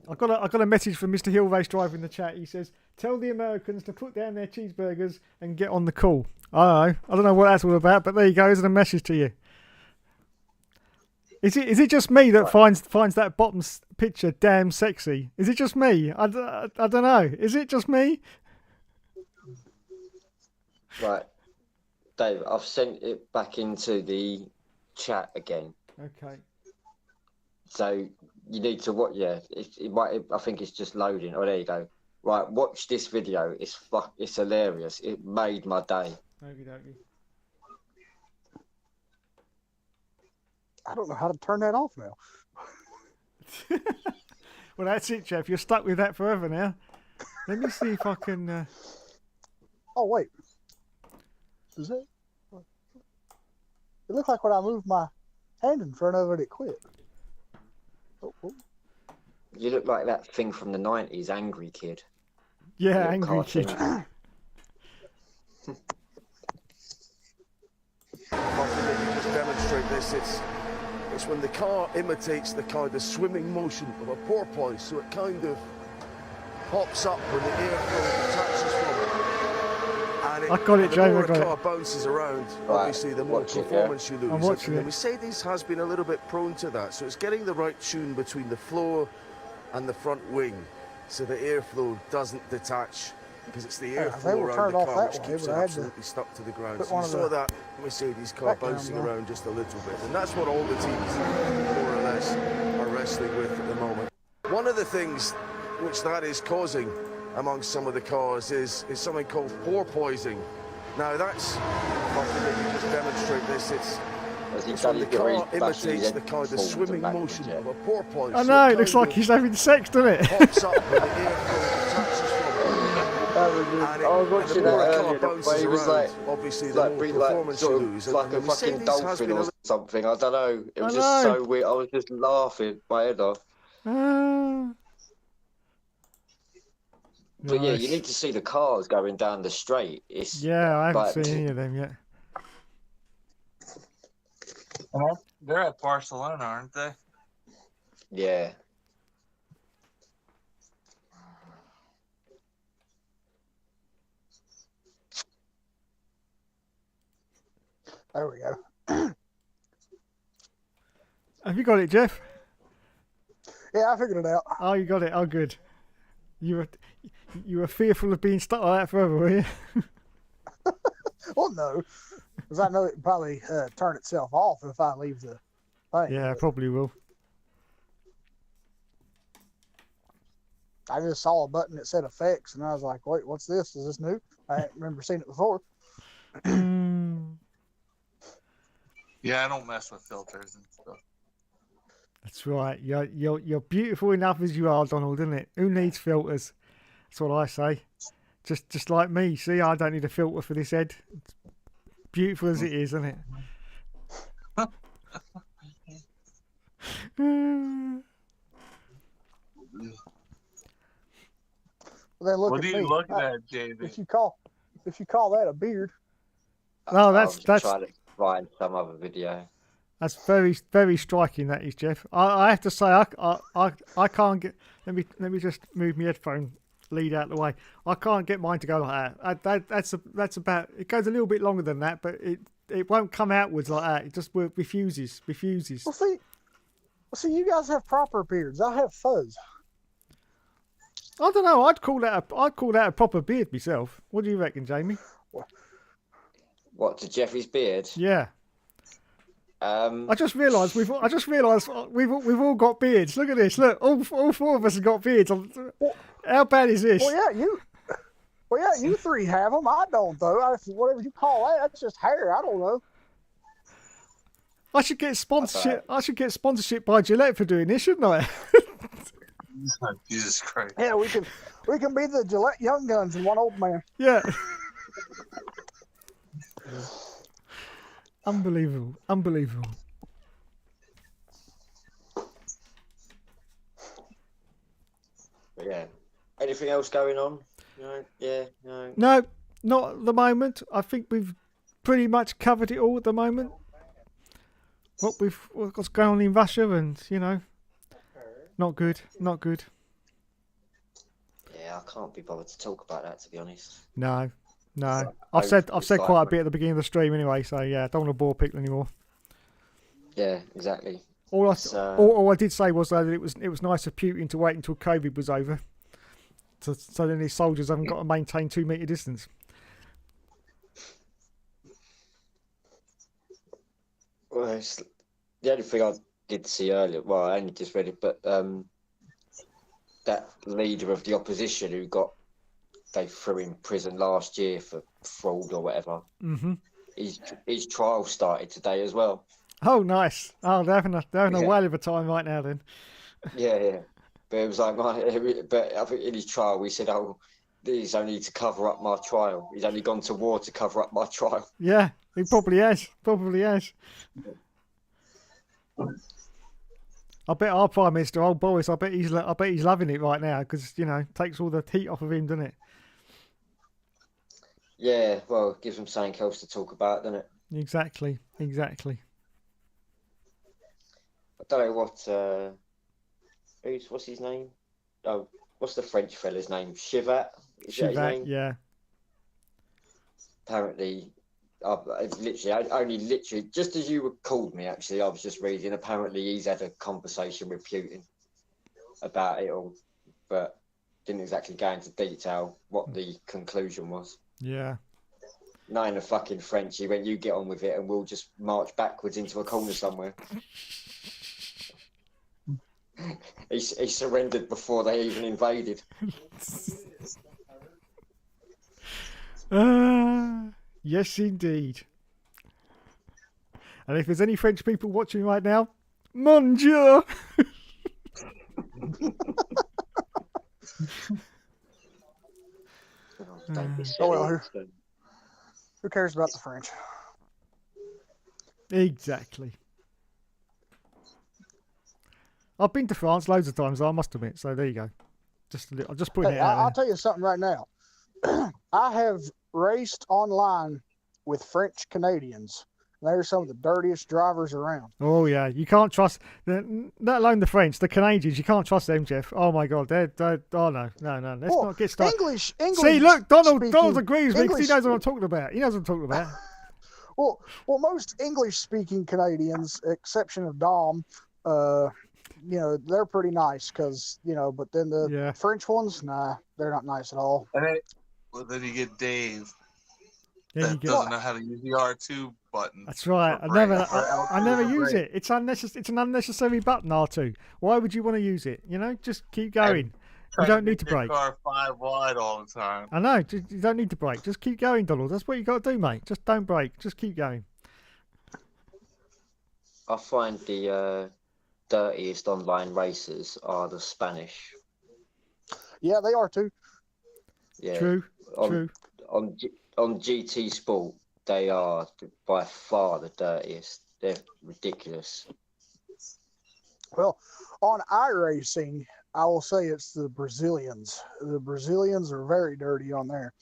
I got a message from Mr. Hill Race Driver in the chat. He says, "Tell the Americans to put down their cheeseburgers and get on the call." I don't know what that's all about, but there you go. There's a message to you. Is it just me that finds that bottom picture damn sexy? Is it just me? I don't know. Is it just me? Right, Dave, I've sent it back into the chat again. Okay. So you need to watch. Yeah, it might. I think it's just loading. Oh, there you go. Right, watch this video. It's hilarious. It made my day. Maybe don't you? I don't know how to turn that off now. Well, that's it, Jeff. You're stuck with that forever now. Let me see if I can. Oh wait, is it? It looked like when I moved my hand in front of it, it quit. Oh. You look like that thing from the 90s, Angry Kid. Yeah, Little Angry cartoon. Kid. Let me just demonstrate this. It's when the car imitates the kind of swimming motion of a porpoise, so it kind of pops up when the airflow detaches from it. And I got it, the Jamie, more I got the it. car bounces around, Right, obviously the more watch it, performance you lose. I'm watching And it. Mercedes has been a little bit prone to that, so it's getting the right tune between the floor and the front wing, so the airflow doesn't detach. Because it's the Yeah, they airflow will around turn the it off car that which way, keeps it but I had to absolutely stuck to the ground. put So one you of saw the that Mercedes car background bouncing on. around just a little bit, and that's what all the teams more or less are wrestling with at the moment. One of the things which that is causing amongst some of the cars is something called porpoising. Now that's, if I can maybe just demonstrate this, As he it's when the done, car he's bashing his imitates head the kind of forwards and swimming backwards, motion yeah. of a porpoise. I so know. it It looks kind like of he's having sex, doesn't it? pops up when the airflow detaches from it. I was watching the more that the car earlier, bounces where he was around, like, obviously the like, more breathing, like, performance you sort of lose. like And a fucking Mercedes has dolphin been a or something. I don't know. It was I just know. so weird. I was just laughing my head off. But yeah, you Nice. need to see the cars going down the straight. It's Yeah, I haven't like, seen any of them yet. They're at Barcelona, aren't they? yeah. There we go. Have you got it, Jeff? Yeah, I figured it out. Oh, you got it. Oh, good. You were fearful of being stuck like that forever, were you? Well, no, because I know it can probably turn itself off if I leave the thing. Yeah, but probably will. I just saw a button that said effects, and I was like, "Wait, what's this? Is this new? I ain't remember seeing it before." Yeah, I don't mess with filters and stuff. That's right. You're beautiful enough as you are, Donald, isn't it? Who needs filters? That's what I say. Just like me. See, I don't need a filter for this head. It's beautiful as it is, isn't it? Well, then look What at are me. you looking at, JB? If you call that a beard, No, I was just that's trying to find some other video. That's very, very striking. That is, Jeff. I have to say, I can't get. Let me just move my headphone lead out of the way. I can't get mine to go like that. That's about. It goes a little bit longer than that, but it won't come outwards like that. It just refuses. well, see, you guys have proper beards. I have fuzz. I don't know. I'd call that a proper beard myself. What do you reckon, Jamie? What, to Jeffrey's beard? Yeah. Um, I just realised we've all got beards. Look at this. Look, all four of us have got beards. How bad is this? Well, yeah, you three have them. I don't though. Whatever you call that, that's just hair. I don't know. I should get sponsorship. I should get sponsorship by Gillette for doing this, shouldn't I? Jesus Christ. Yeah, we can be the Gillette Young Guns and one old man. Yeah. Unbelievable. Unbelievable. But yeah. Anything else going on? No. Yeah. No. No, not at the moment. I think we've pretty much covered it all at the moment. What's going on in Russia, and not good. Not good. Yeah, I can't be bothered to talk about that, to be honest. No. So, I've said it's like- quite a bit at the beginning of the stream anyway. So yeah, don't want to bore people anymore. Yeah, exactly. All It's, I did say was that it was nice of Putin to wait until COVID was over, so then his soldiers haven't got to maintain 2 metre distance. Well, it's the only thing I did see earlier. Well, I only just read it, but that leader of the opposition who they threw in prison last year for fraud or whatever. Mm-hmm. His trial started today as well. Oh, nice. Oh, they're having a Yeah. whale of a time right now then. Yeah. But it was like but I think in his trial we said, "Oh, he's only to cover up my trial. He's only gone to war to cover up my trial." Yeah, he probably has. I bet our Prime Minister, old Boris, I bet he's loving it right now because takes all the heat off of him, doesn't it? Yeah, well, it gives him something else to talk about, doesn't it? Exactly. I don't know what's his name? Oh, what's the French fella's name? Shivat? Is that his name? Yeah. Apparently, I only just as you called me, actually, I was just reading. Apparently, he's had a conversation with Putin about it all, but didn't exactly go into detail what the conclusion was. Yeah. Knowing the fucking French, he went, "You get on with it, and we'll just march backwards into a corner somewhere." He surrendered before they even invaded. Yes, indeed. And if there's any French people watching right now, mon Dieu! Oh, don't be silly. well, who cares about the French? Exactly. I've been to France loads of times, I must admit. So there you go. I'm just putting it out I'll there. tell you something right now. I have raced online with French Canadians. They're some of the dirtiest drivers around. Oh yeah, you can't trust. Let alone the French, the Canadians. You can't trust them, Jeff. Oh my God, they're oh no. Let's not get started. English. See, look, Donald speaking- agrees with me because he English- knows what I'm talking about. He knows what I'm talking about. Well, most English-speaking Canadians, exception of Dom, they're pretty nice because But then the French ones, nah, they're not nice at all. Then you get Dave. Then you That get. doesn't know how to use the R2 button. That's right. for I brake. never For use brake. it. It's unnecessary. It's an unnecessary button, R2. Why would you want to use it? Just keep going. You don't need to Make your brake. Car 5 wide all the time. I know. You don't need to brake. Just keep going, Donald. That's what you got to do, mate. Just don't brake. Just keep going. I find the dirtiest online racers are the Spanish. Yeah, they are too. Yeah. True. True. On GT Sport, they are by far the dirtiest. They're ridiculous. Well, on iRacing, I will say it's the Brazilians. The Brazilians are very dirty on there.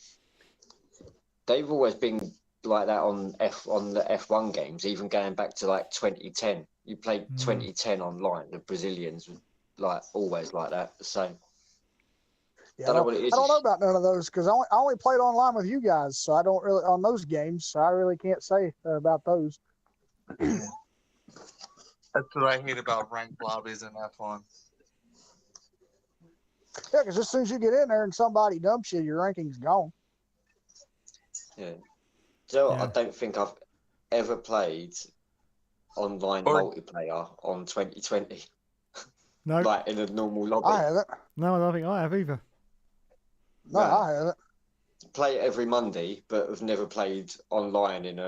They've always been like that on the F1 games, even going back to like 2010. You played 2010 online. The Brazilians were like always like that. The same. Yeah, I don't know what it is. I don't know about none of those because I only played online with you guys, so I don't really on those games. So I really can't say about those. That's what I hate about ranked lobbies in F1. Yeah, because as soon as you get in there and somebody dumps you, your ranking's gone. Yeah. So Yeah. I don't think I've ever played online multiplayer on 2020. No. Like in a normal lobby. I haven't. No, I don't think I have either. No, Right. I haven't. Play it every Monday, but have never played online and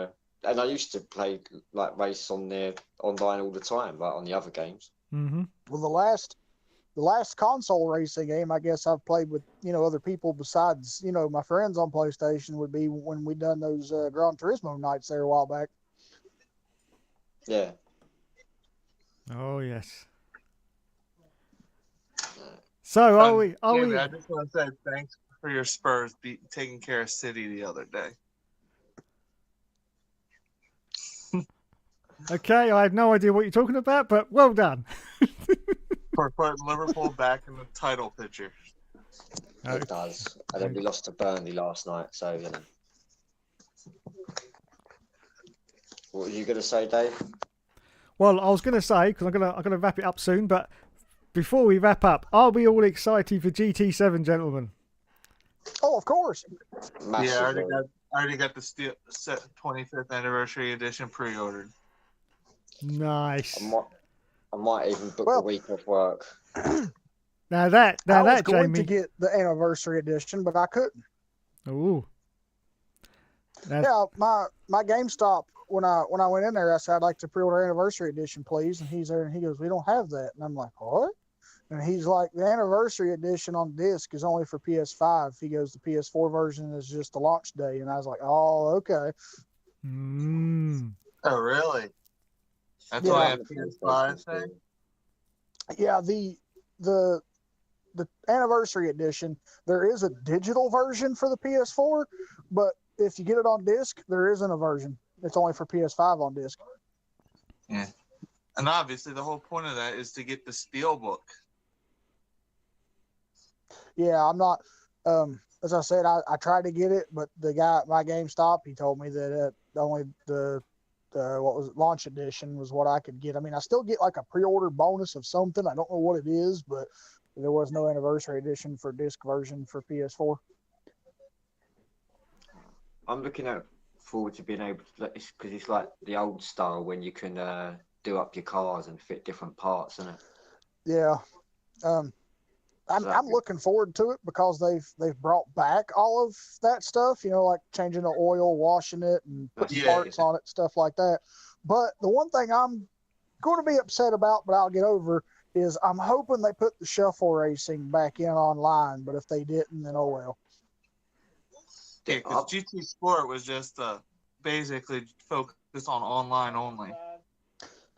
I used to play like race on there online all the time, like on the other games. Mm-hmm. Well, the last console racing game I guess I've played with other people besides my friends on PlayStation would be when we done those Gran Turismo nights there a while back. Yeah. Oh yes. So are we? Are Jamie, we? I just want to say thanks for your Spurs taking care of City the other day. Okay, I have no idea what you're talking about, but well done. For putting Liverpool back in the title picture. It does. And then we lost to Burnley last night, so you know. What were you going to say, Dave? Well, I was going to say, because I'm gonna wrap it up soon, but before we wrap up, are we all excited for GT7, gentlemen? Oh, of course. Massively. Yeah, I already got the 25th anniversary edition pre-ordered. Nice. I might even book the week off work. I was going Jamie, to get the anniversary edition, but I couldn't. Oh. Yeah, my GameStop, when I went in there, I said, I'd like to pre-order anniversary edition, please. And he's there and he goes, we don't have that. And I'm like, what? And he's like, the anniversary edition on disc is only for PS5. He goes, the PS4 version is just the launch day. And I was like, oh, okay. Oh, really? That's only a PS5 thing? Yeah, the anniversary edition, there is a digital version for the PS4, but if you get it on disc, there isn't a version. It's only for PS5 on disc. Yeah. And obviously the whole point of that is to get the Steelbook. Yeah, I'm not as I said, I tried to get it, but the guy at my GameStop, he told me that only the what was it, launch edition was what I could get. I mean, I still get like a pre-order bonus of something. I don't know what it is, but there was no anniversary edition for disc version for PS4. I'm looking forward to being able to, because it's like the old style when you can do up your cars and fit different parts, isn't it? Yeah. I'm looking forward to it because they've brought back all of that stuff, you know, like changing the oil, washing it, and putting parts on it, stuff like that. But the one thing I'm going to be upset about, but I'll get over, is I'm hoping they put the shuffle racing back in online. But if they didn't, then oh well. Yeah, because GT Sport was just basically focused on online only.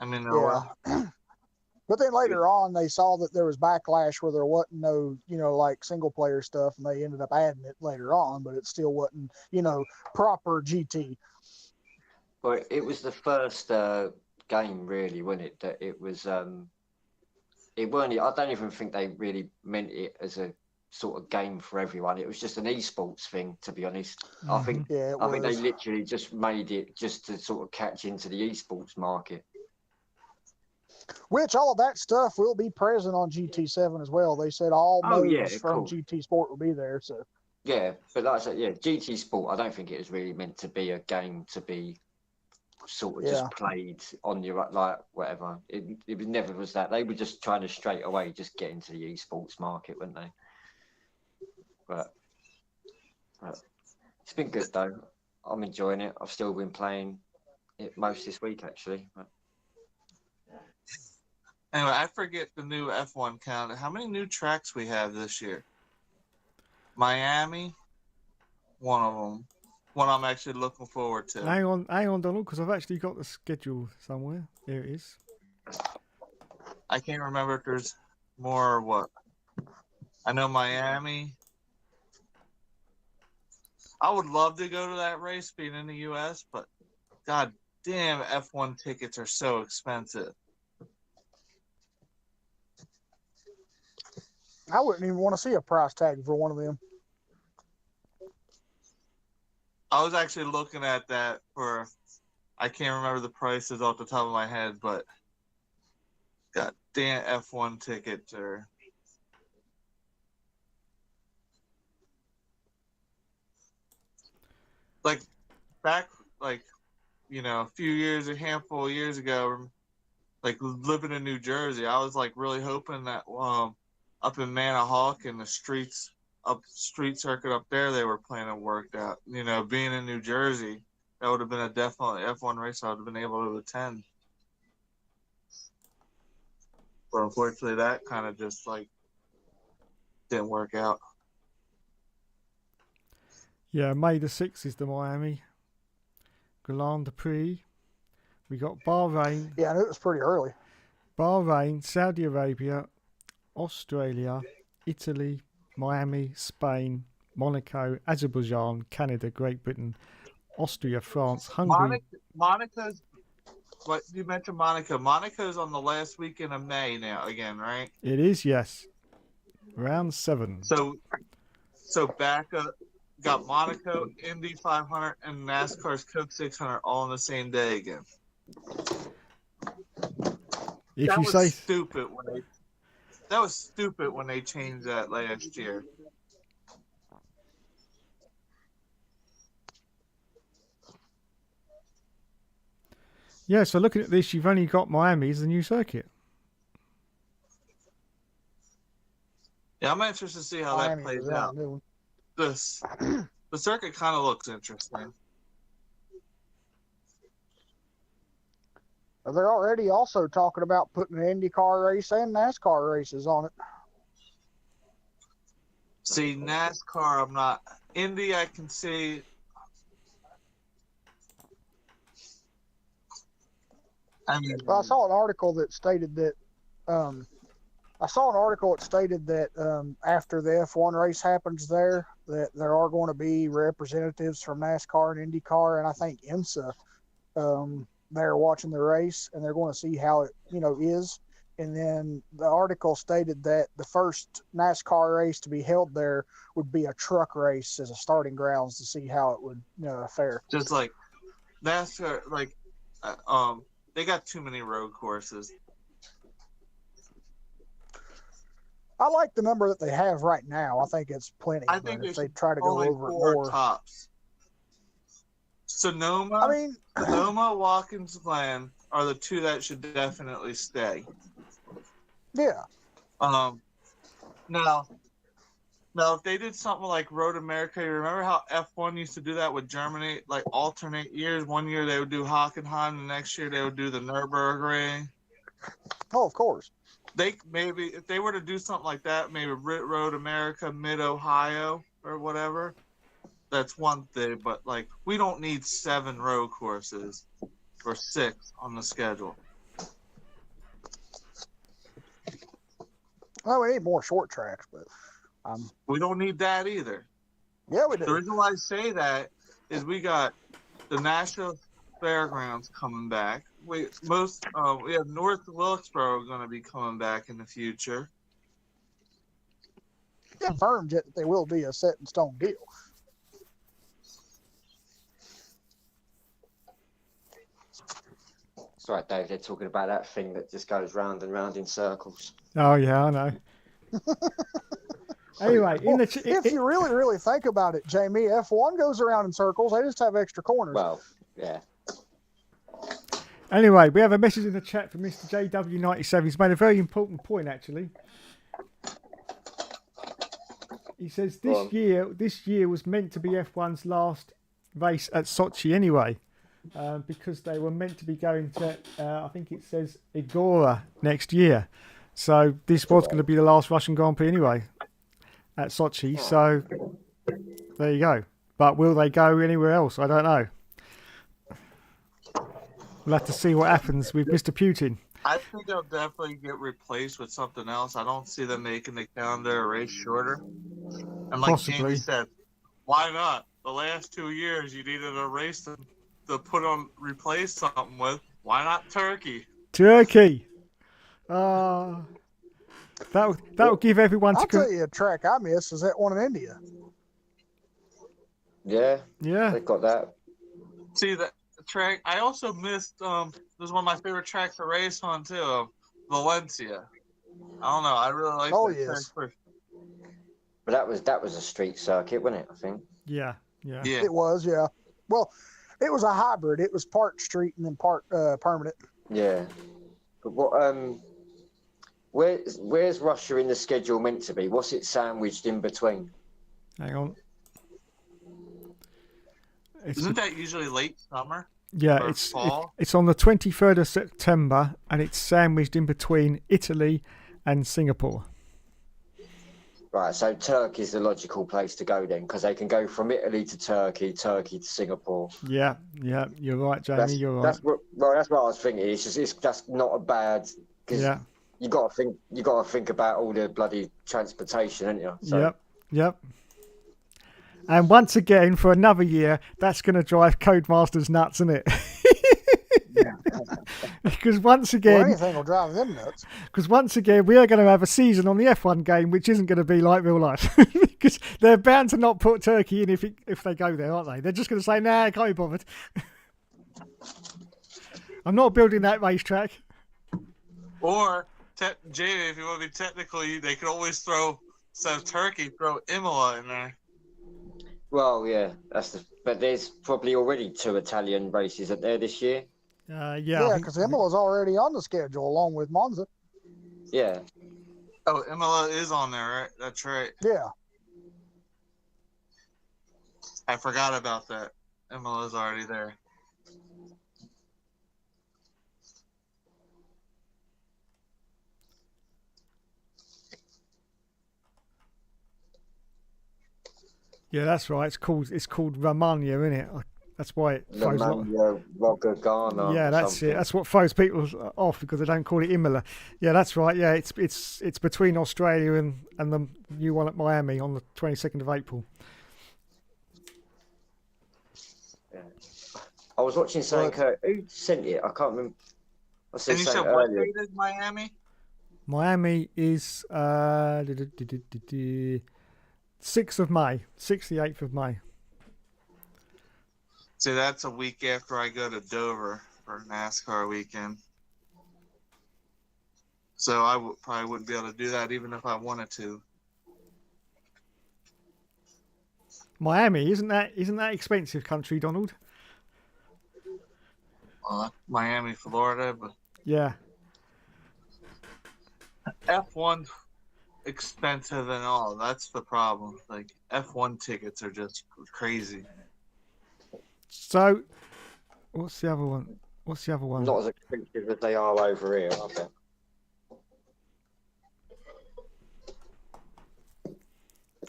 I mean, But then later on, they saw that there was backlash where there wasn't no, you know, like single player stuff, and they ended up adding it later on, but it still wasn't, you know, proper GT. Well, it was the first game, really, wasn't it? That it was. It weren't. I don't even think they really meant it as a sort of game for everyone. It was just an esports thing, to be honest. Mm-hmm. I think they literally just made it just to sort of catch into the esports market. Which all of that stuff will be present on GT7 as well. They said all modes from GT Sport will be there. So yeah, but like I said, GT Sport. I don't think it was really meant to be a game to be sort of just played on your like whatever. It never was that. They were just trying to straight away just get into the esports market, weren't they? But it's been good though. I'm enjoying it. I've still been playing it most this week actually. Anyway, I forget the new F1 calendar. How many new tracks we have this year? Miami, one of them. One I'm actually looking forward to. Hang on, Donald, because I've actually got the schedule somewhere. There it is. I can't remember if there's more or what. I know Miami. I would love to go to that race being in the U.S., but god damn, F1 tickets are so expensive. I wouldn't even want to see a price tag for one of them. I was actually looking at that for, I can't remember the prices off the top of my head, but god damn, F1 tickets are. Like back, like, you know, a handful of years ago, like living in New Jersey, I was like really hoping that up in Manahawk and the street circuit up there, they were planning worked out. You know, being in New Jersey, that would have been a definitely F1 race I would have been able to attend. But unfortunately, that kind of just like didn't work out. Yeah, May the 6th is the Miami Grand Prix. We got Bahrain, Yeah, I knew it was pretty early. Saudi Arabia, Australia, Italy, Miami, Spain, Monaco, Azerbaijan, Canada, Great Britain, Austria, France, Hungary. Monica's. What you mentioned, Monaco. Monaco's on the last weekend of May now again, right? It is, yes. Round 7. So back up. Got Monaco, Indy 500, and NASCAR's Coke 600 all on the same day again. That was stupid when they changed that last year. Yeah, so looking at this, you've only got Miami as the new circuit. Yeah, I'm interested to see how that plays out. The circuit kind of looks interesting. They're already also talking about putting an IndyCar race and NASCAR races on it. See, NASCAR, I'm not. Indy, I can see. Well, I saw an article that stated that after the F1 race happens there, that there are going to be representatives from NASCAR and IndyCar, and I think IMSA they're watching the race, and they're going to see how it is. And then the article stated that the first NASCAR race to be held there would be a truck race as a starting grounds to see how it would fare. Just like NASCAR, they got too many road courses. I like the number that they have right now. I think it's plenty. I think if they try to go over it more. Tops. Sonoma, Watkins Glen are the two that should definitely stay. Yeah. Now, if they did something like Road America, you remember how F1 used to do that with Germany, like alternate years? One year they would do Hockenheim, the next year they would do the Nürburgring. Oh, of course. Maybe if they were to do something like that, maybe Road America, Mid Ohio, or whatever. That's one thing, but we don't need 7 road courses or 6 on the schedule. Well, we need more short tracks, but we don't need that either. Yeah, we do. The reason why I say that is we got the National Fairgrounds coming back. We have North Wilkesboro going to be coming back in the future. Confirmed yet that they will be a set in stone deal. It's all right, Dave. They're talking about that thing that just goes round and round in circles. Oh yeah, I know. Anyway, if you really, really think about it, Jamie, F1 goes around in circles. They just have extra corners. Well, yeah. Anyway, we have a message in the chat from Mr. JW97. He's made a very important point, actually. He says this year was meant to be F1's last race at Sochi anyway, because they were meant to be going to, I think it says Igora next year. So this was going to be the last Russian Grand Prix anyway at Sochi. So there you go. But will they go anywhere else? I don't know. We'll have to see what happens with Mr. Putin. I think they'll definitely get replaced with something else. I don't see them making the calendar a race shorter. And like Possibly. Jamie said, why not? The last 2 years you needed a race to replace something with. Why not Turkey? Turkey. That would give everyone I'll tell you a track I miss is that one in India. Yeah. Yeah. They've got that. See that track. I also missed. This is one of my favorite tracks to race on too. Valencia. I don't know. I really like that track. But that was a street circuit, wasn't it? I think. Yeah. It was, yeah. Well, it was a hybrid. It was part street and then part permanent. Yeah. But what? Where's Russia in the schedule meant to be? What's it sandwiched in between? Hang on. Isn't that usually late summer? Yeah, it's on the 23rd of September, and it's sandwiched in between Italy and Singapore. Right, so Turkey's the logical place to go then, because they can go from Italy to Turkey, Turkey to Singapore. Yeah, you're right, Jamie. You're right. That's what I was thinking. That's not a bad, because Yeah. you got to think about all the bloody transportation, haven't you? So. Yep. And once again, for another year, that's going to drive Codemasters nuts, isn't it? Yeah. Because once again, anything will drive them nuts. Because once again, we are going to have a season on the F1 game, which isn't going to be like real life. Because they're bound to not put Turkey in if they go there, aren't they? They're just going to say, nah, can't be bothered. I'm not building that racetrack. Or, Jay, if you want to be technical, they could always throw, instead of Turkey, throw Imola in there. Well, yeah, but there's probably already 2 Italian races up there this year. Yeah, because Imola's already on the schedule along with Monza. Yeah. Oh, Imola is on there, right? That's right. Yeah. I forgot about that. Imola's already there. Yeah, that's right. It's called Romagna, isn't it? That's why it throws Ghana. Yeah, that's something. it. That's what throws people off, because they don't call it Imola. Yeah, that's right. Yeah, it's between Australia and the new one at Miami on the 22nd of April. Yeah. I was watching something. Who sent it? I can't remember. I said And you said something what earlier. date is Miami? Miami is 6th of May, 6th to 8th of May. See, that's a week after I go to Dover for NASCAR weekend. So I probably wouldn't be able to do that even if I wanted to. Miami, isn't that expensive country, Donald? Miami, Florida, but Yeah. F1's expensive and all. That's the problem. Like, F1 tickets are just crazy. So, what's the other one? Not as expensive as they are over here, are they?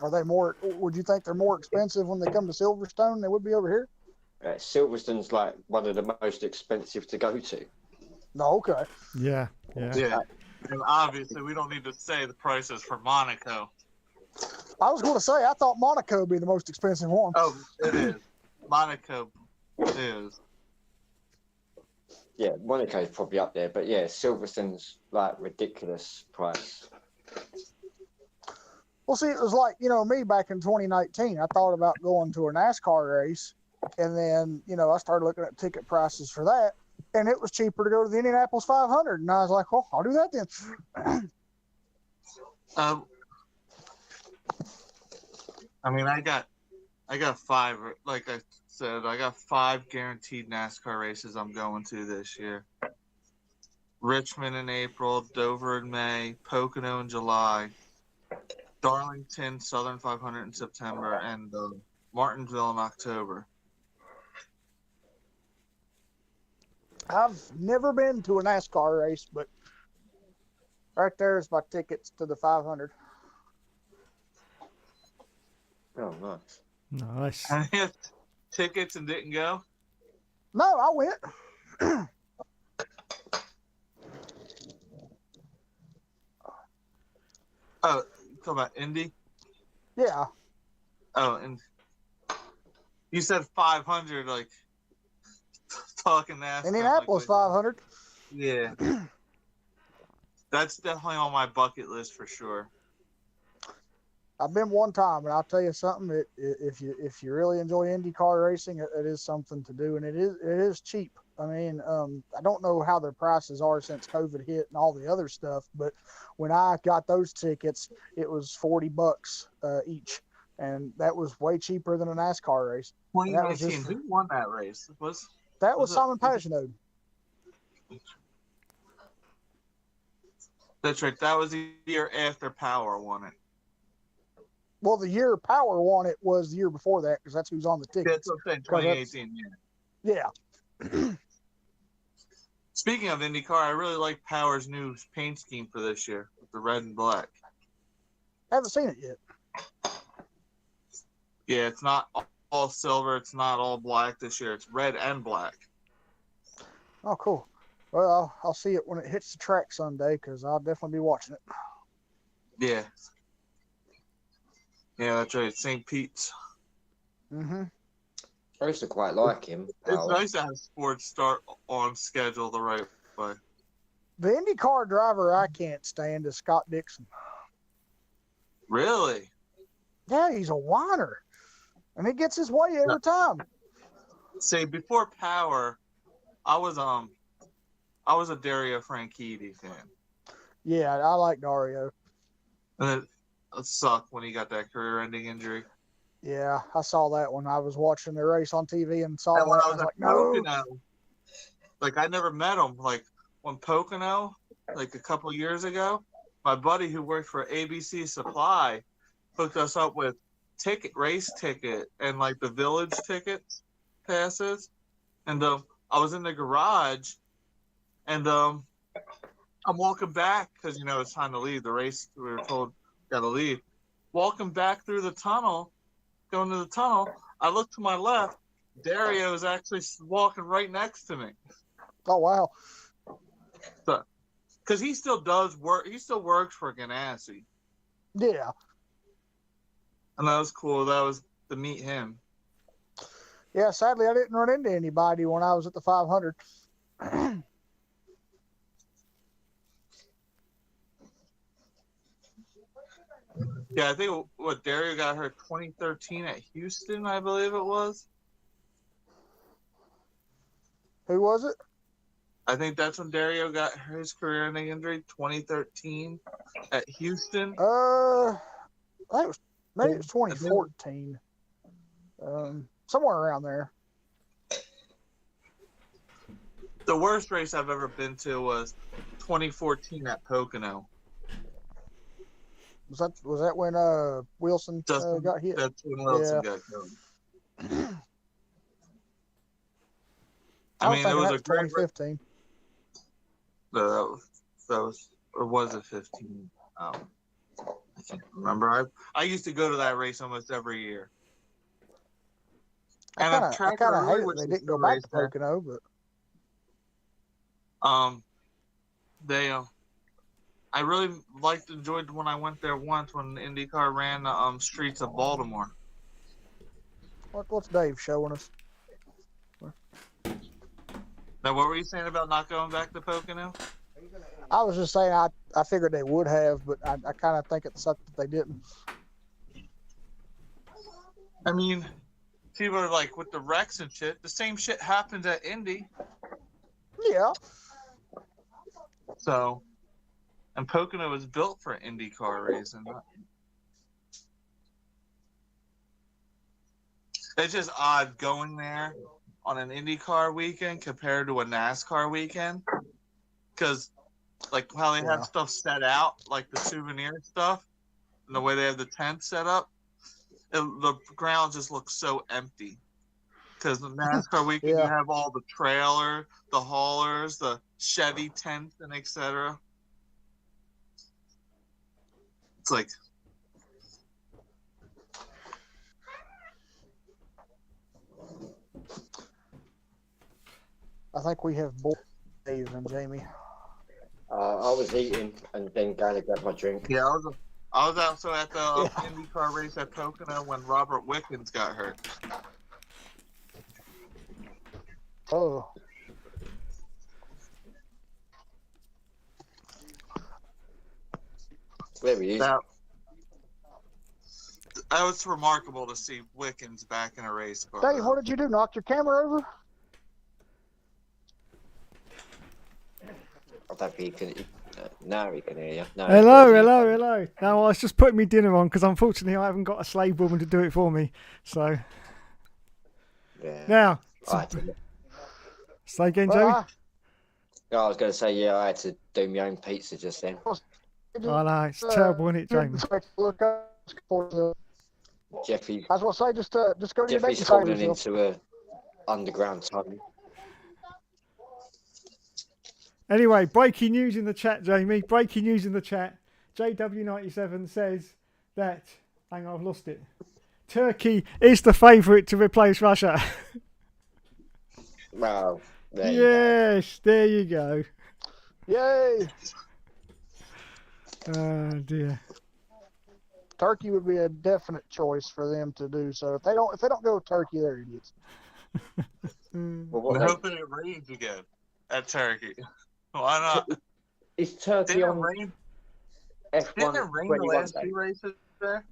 Are they more? Would you think they're more expensive when they come to Silverstone than they would be over here? Silverstone's like one of the most expensive to go to. No, okay. Yeah. And obviously, we don't need to say the prices for Monaco. I was going to say, I thought Monaco would be the most expensive one. Oh, it is. Monaco is. Yeah, Monaco's probably up there, but yeah, Silverstone's like ridiculous price. Well, see, it was like, me back in 2019, I thought about going to a NASCAR race, and then, I started looking at ticket prices for that, and it was cheaper to go to the Indianapolis 500, and I was like, well, I'll do that then. I mean, I got 5, like I said, I got 5 guaranteed NASCAR races I'm going to this year. Richmond in April, Dover in May, Pocono in July, Darlington, Southern 500 in September, and Martinsville in October. I've never been to a NASCAR race, but right there is my tickets to the 500. Oh, nice. Nice. I had tickets and didn't go? No, I went. Oh, you talking about Indy? Yeah. Oh, and you said 500, like talking NASCAR. Indianapolis 500. Yeah. That's definitely on my bucket list for sure. I've been one time, and I'll tell you something. If you really enjoy IndyCar racing, it is something to do, and it is cheap. I mean, I don't know how their prices are since COVID hit and all the other stuff, but when I got those tickets, it was $40 each, and that was way cheaper than a NASCAR race. 2019, who won that race? That was Simon Pagenaud. That's right. That was the year after Power won it. Well, the year Power won it was the year before that, because that's who's on the tickets. That's what I'm saying, 2018, yeah. Speaking of IndyCar, I really like Power's new paint scheme for this year with the red and black. Haven't seen it yet. Yeah, it's not all silver. It's not all black this year. It's red and black. Oh, cool. Well, I'll see it when it hits the track Sunday because I'll definitely be watching it. Yeah. Yeah, that's right. St. Pete's. Mm-hmm. I used to quite like him. It's nice to have sports start on schedule the right way. The IndyCar driver I can't stand is Scott Dixon. Really? Yeah, he's a whiner. And he gets his way every time. See, before Power, I was a Dario Franchitti fan. Yeah, I like Dario. And it sucked when he got that career-ending injury. Yeah, I saw that one. I was watching the race on TV and saw And when that. I I was was like, at no. Pocono, like I never met him. Like when Pocono, like a couple of years ago, my buddy who worked for ABC Supply hooked us up with race ticket and like the village tickets passes. And I was in the garage, and I'm walking back because it's time to leave the race. We were told gotta leave. Walking back through the tunnel, going to the tunnel, I look to my left. Dario is actually walking right next to me. Oh, wow. So, because he still does work. He still works for Ganassi. Yeah. And that was cool. That was to meet him. Yeah, sadly, I didn't run into anybody when I was at the 500. Yeah, I think Dario got hurt 2013 at Houston, I believe it was. Who was it? I think that's when Dario got his career-ending injury, 2013 at Houston. I think maybe it was 2014. Somewhere around there. The worst race I've ever been to was 2014 at Pocono. Was that when Wilson got hit? That's when Wilson got killed. I mean, it was a great 2015. No, that was, or was it 15? I can't remember. I used to go to that race almost every year. I kind of hate it they didn't go back to Pocono, but I really enjoyed when I went there once when IndyCar ran the streets of Baltimore. What's Dave showing us? Now, what were you saying about not going back to Pocono? I was just saying I figured they would have, but I kind of think it sucked that they didn't. I mean, people are like, with the wrecks and shit, the same shit happens at Indy. Yeah. So, and Pocono was built for IndyCar racing. It's just odd going there on an IndyCar weekend compared to a NASCAR weekend, because like how they have stuff set out, like the souvenir stuff, and the way they have the tent set up, the ground just looks so empty. Because the NASCAR weekend, you have all the trailer, the haulers, the Chevy tent, and etc. It's like, I think we have both Dave and Jamie. I was eating and then going to grab my drink. yeah, I was also at the IndyCar race at Pocono when Robert Wickens got hurt. Oh. There he is. That was remarkable to see Wickens back in a race car. Dave, what did you do? Knock your camera over? I don't think he can. Now he can hear you. No, Hello. Now I was just putting me dinner on because unfortunately I haven't got a slave woman to do it for me. So now, say again, Jamie. I was going to say I had to do my own pizza just then. I know it's terrible, isn't it, Jamie? Jeffy. I was going to say just go to your next Jeffy's fallen into a underground tunnel. Anyway, breaking news in the chat, Jamie. Breaking news in the chat. JW97 says that. Hang on, I've lost it. Turkey is the favourite to replace Russia. Well, there yes, there you go. Yay! Oh dear. Turkey would be a definite choice for them to do so. If they don't go with Turkey, they're idiots. Well, I'm hoping it rains again at Turkey. Why not? Is Turkey Didn't on it rain? F1 Didn't it rain the 21 last day? two races there?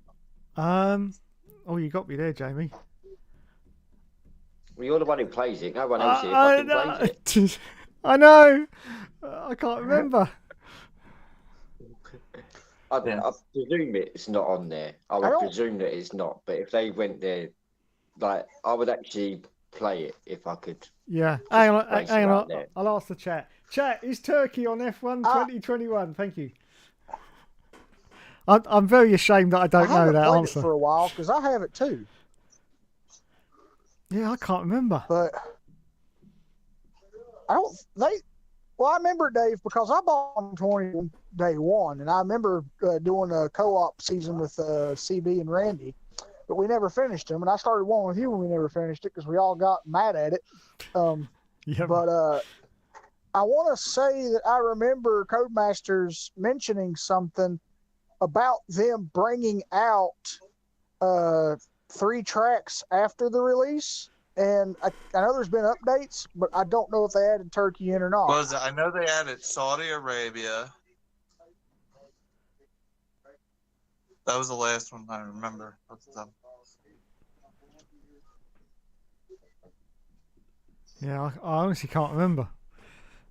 Oh, you got me there, Jamie. Well, you're the one who plays it. No one else here fucking plays it. I know. I can't remember. I presume it's not on there. I would presume that it's not. But if they went there, like, I would actually play it if I could. Yeah. Hang on. There. I'll ask the chat. Chat, is Turkey on F1 2021? Thank you. I'm very ashamed that I don't know that played answer. it for a while because I have it too. Yeah, I can't remember. But I remember, Dave, because I bought on 20 day one, and I remember doing a co-op season with CB and Randy, but we never finished them. And I started one with you when we never finished it because we all got mad at it. Yeah. But I want to say that I remember Codemasters mentioning something about them bringing out 3 tracks after the release. And I know there's been updates, but I don't know if they added Turkey in or not. I know they added Saudi Arabia. That was the last one I remember. Yeah, I honestly can't remember.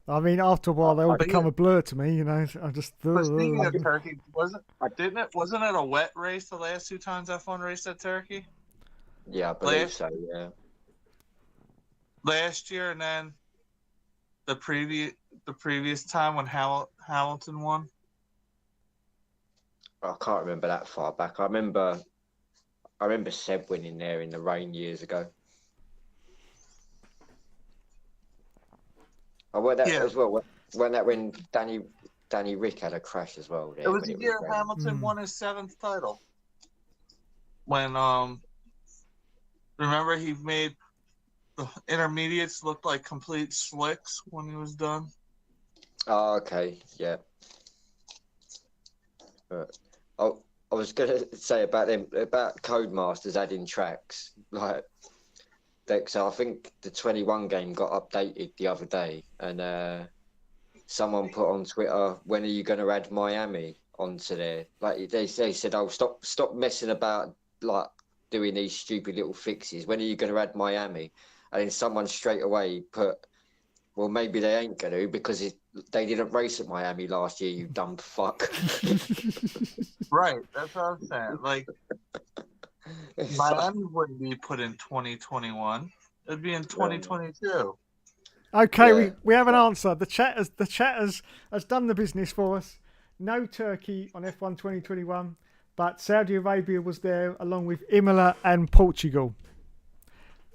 I mean, after a while, they all become a blur to me. You know, I just. But speaking of Turkey, wasn't it a wet race the last 2 times F1 raced at Turkey? Yeah, I believe so. Yeah. Last year, and then the previous time when Hamilton won. I can't remember that far back. I remember Seb winning there in the rain years ago. I went that as well. When Danny Rick had a crash as well. There, it was the year Hamilton won his 7th title. When remember he made the intermediates look like complete slicks when he was done. Oh, okay, yeah. I was gonna say about Codemasters adding tracks like. So I think the 21 game got updated the other day, and someone put on Twitter, "When are you going to add Miami onto there?" Like they said, "Oh, stop messing about, like doing these stupid little fixes. When are you going to add Miami?" And then someone straight away put, "Well, maybe they ain't going to because they didn't race at Miami last year. You dumb fuck." Right, that's what I'm saying. Like. Miami wouldn't be put in 2021. It'd be in 2022. Okay, yeah. we have an answer. The chat has done the business for us. No Turkey on F1 2021, but Saudi Arabia was there along with Imola and Portugal.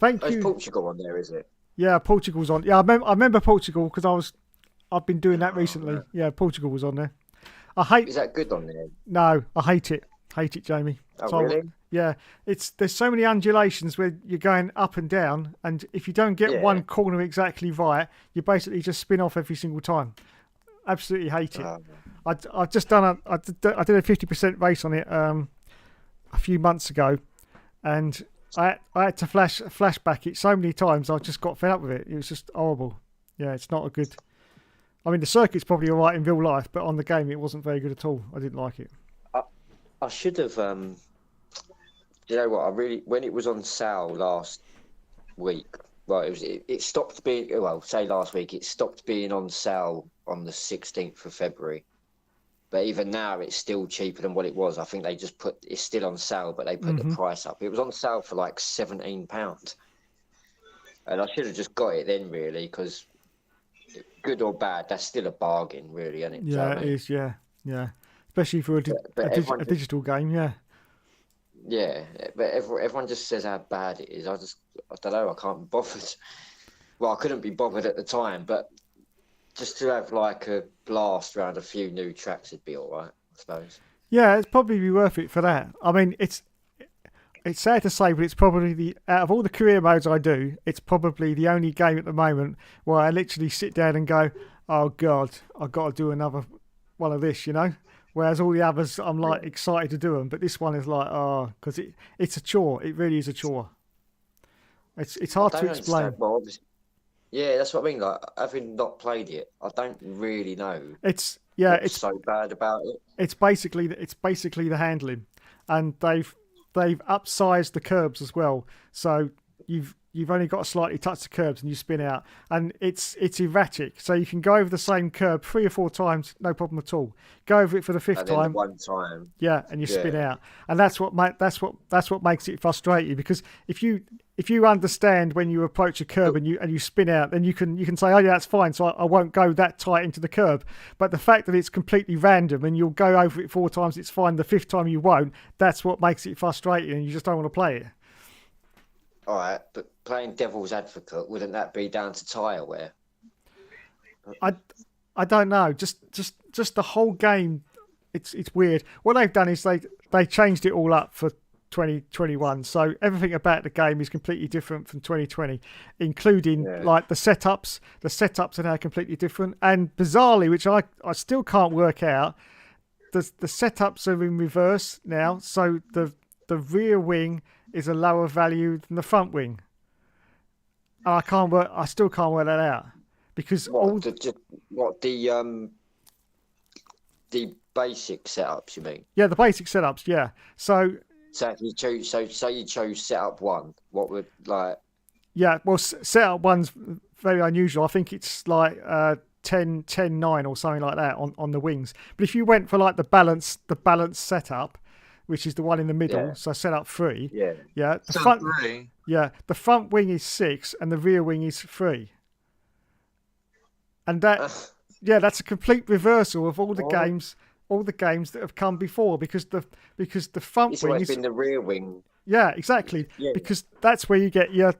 Thank you. Is Portugal on there, is it? Yeah, Portugal's on. Yeah, I remember Portugal because I've been doing that recently. Yeah, Portugal was on there. Is that good on there? No, I hate it. Hate it, Jamie. Oh, so really? Yeah, there's so many undulations where you're going up and down, and if you don't get one corner exactly right, you basically just spin off every single time. Absolutely hate it. I've just done I did a 50% race on it a few months ago, and I had to flashback it so many times. I just got fed up with it. It was just horrible. Yeah, it's not a good. I mean, the circuit's probably all right in real life, but on the game, it wasn't very good at all. I didn't like it. I should have. You know what? When it was on sale last week. Well, it stopped being. Well, say last week, it stopped being on sale on the 16th of February. But even now, it's still cheaper than what it was. I think they just it's still on sale, but they put the price up. It was on sale for like £17, and I should have just got it then, really, because good or bad, that's still a bargain, really, isn't it? Yeah, it is. Yeah. Especially for a digital game, yeah. Yeah, but everyone just says how bad it is. I don't know. I can't be bothered. Well, I couldn't be bothered at the time, but just to have like a blast around a few new tracks would be all right, I suppose. Yeah, it's probably be worth it for that. I mean, it's sad to say, but it's probably out of all the career modes I do, it's probably the only game at the moment where I literally sit down and go, "Oh God, I've got to do another one of this," you know. Whereas all the others, I'm like excited to do them, but this one is like, because it's a chore. It really is a chore. It's hard to explain. Well, yeah, that's what I mean. Like, having not played it, I don't really know. It's so bad about it. It's basically the handling, and they've upsized the curbs as well. So you've only got to slightly touch the curbs and you spin out, and it's erratic. So you can go over the same curb 3 or 4 times, no problem at all. Go over it for the 5th time, one time, yeah, and you spin out, and that's what makes it frustrating. Because if you understand when you approach a curb and you spin out, then you can say, oh yeah, that's fine. So I won't go that tight into the curb. But the fact that it's completely random and you'll go over it 4 times, it's fine. The 5th time you won't. That's what makes it frustrating, and you just don't want to play it. All right, but playing devil's advocate, wouldn't that be down to tyre wear? I don't know. Just the whole game, it's weird. What they've done is they changed it all up for 2021. So everything about the game is completely different from 2020, including like the setups. The setups are now completely different. And bizarrely, which I still can't work out, the setups are in reverse now. So the rear wing is a lower value than the front wing. And I still can't work that out. Because the basic setups, you mean? Yeah, the basic setups, yeah. So if you choose, say you chose setup 1, what would like? Yeah, well, setup 1's very unusual. I think it's like 10-9 or something like that on the wings. But if you went for like the balance setup, which is the one in the middle, so setup 3, the front 3. Yeah, the front wing is 6 and the rear wing is 3. And that's a complete reversal of all the games that have come before, because the front wing has been the rear wing. Yeah, exactly. Yeah. Because that's where you get your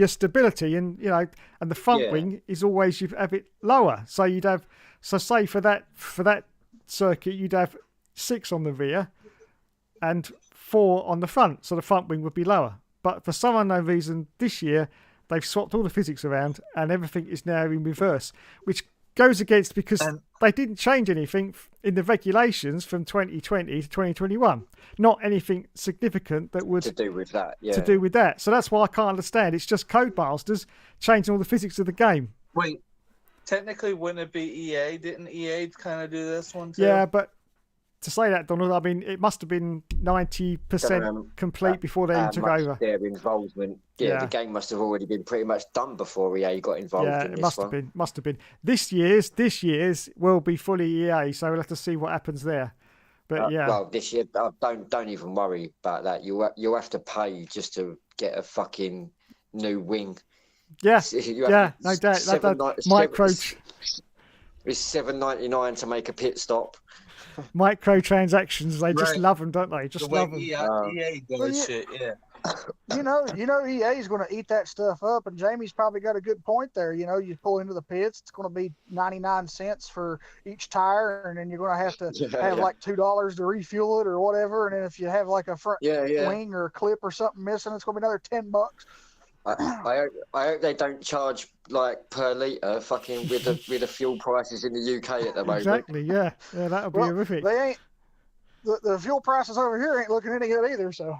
stability, and and the front wing is always, you have it lower. So you'd have, say for that circuit you'd have 6 on the rear and 4 on the front, so the front wing would be lower. But for some unknown reason this year they've swapped all the physics around and everything is now in reverse, which goes against, because they didn't change anything in the regulations from 2020 to 2021. Not anything significant that would to do with that. Yeah. To do with that. So that's why I can't understand. It's just Codemasters changing all the physics of the game. Wait, technically, wouldn't it be EA? Didn't EA kind of do this one too? Yeah, but to say that, Donald, I mean, it must have been 90% complete before they took over. Their involvement, the game must have already been pretty much done before EA got involved. Yeah, in it this must have been. This year's will be fully EA, so we'll have to see what happens there. But well, this year, don't even worry about that. You'll have to pay just to get a fucking new wing. Yeah, no doubt. It's $7.99 to make a pit stop. Microtransactions, they just love them, don't they? Just love them. EA does shit, yeah. You know, EA is going to eat that stuff up, and Jamie's probably got a good point there. You know, you pull into the pits, it's going to be 99 cents for each tire, and then you're going to have like $2 to refuel it or whatever. And then if you have like a front wing or a clip or something missing, it's going to be another $10. I hope they don't charge like per litre fucking with the fuel prices in the UK at the moment. Exactly, yeah, that'll be horrific. They ain't the fuel prices over here ain't looking any good either. So,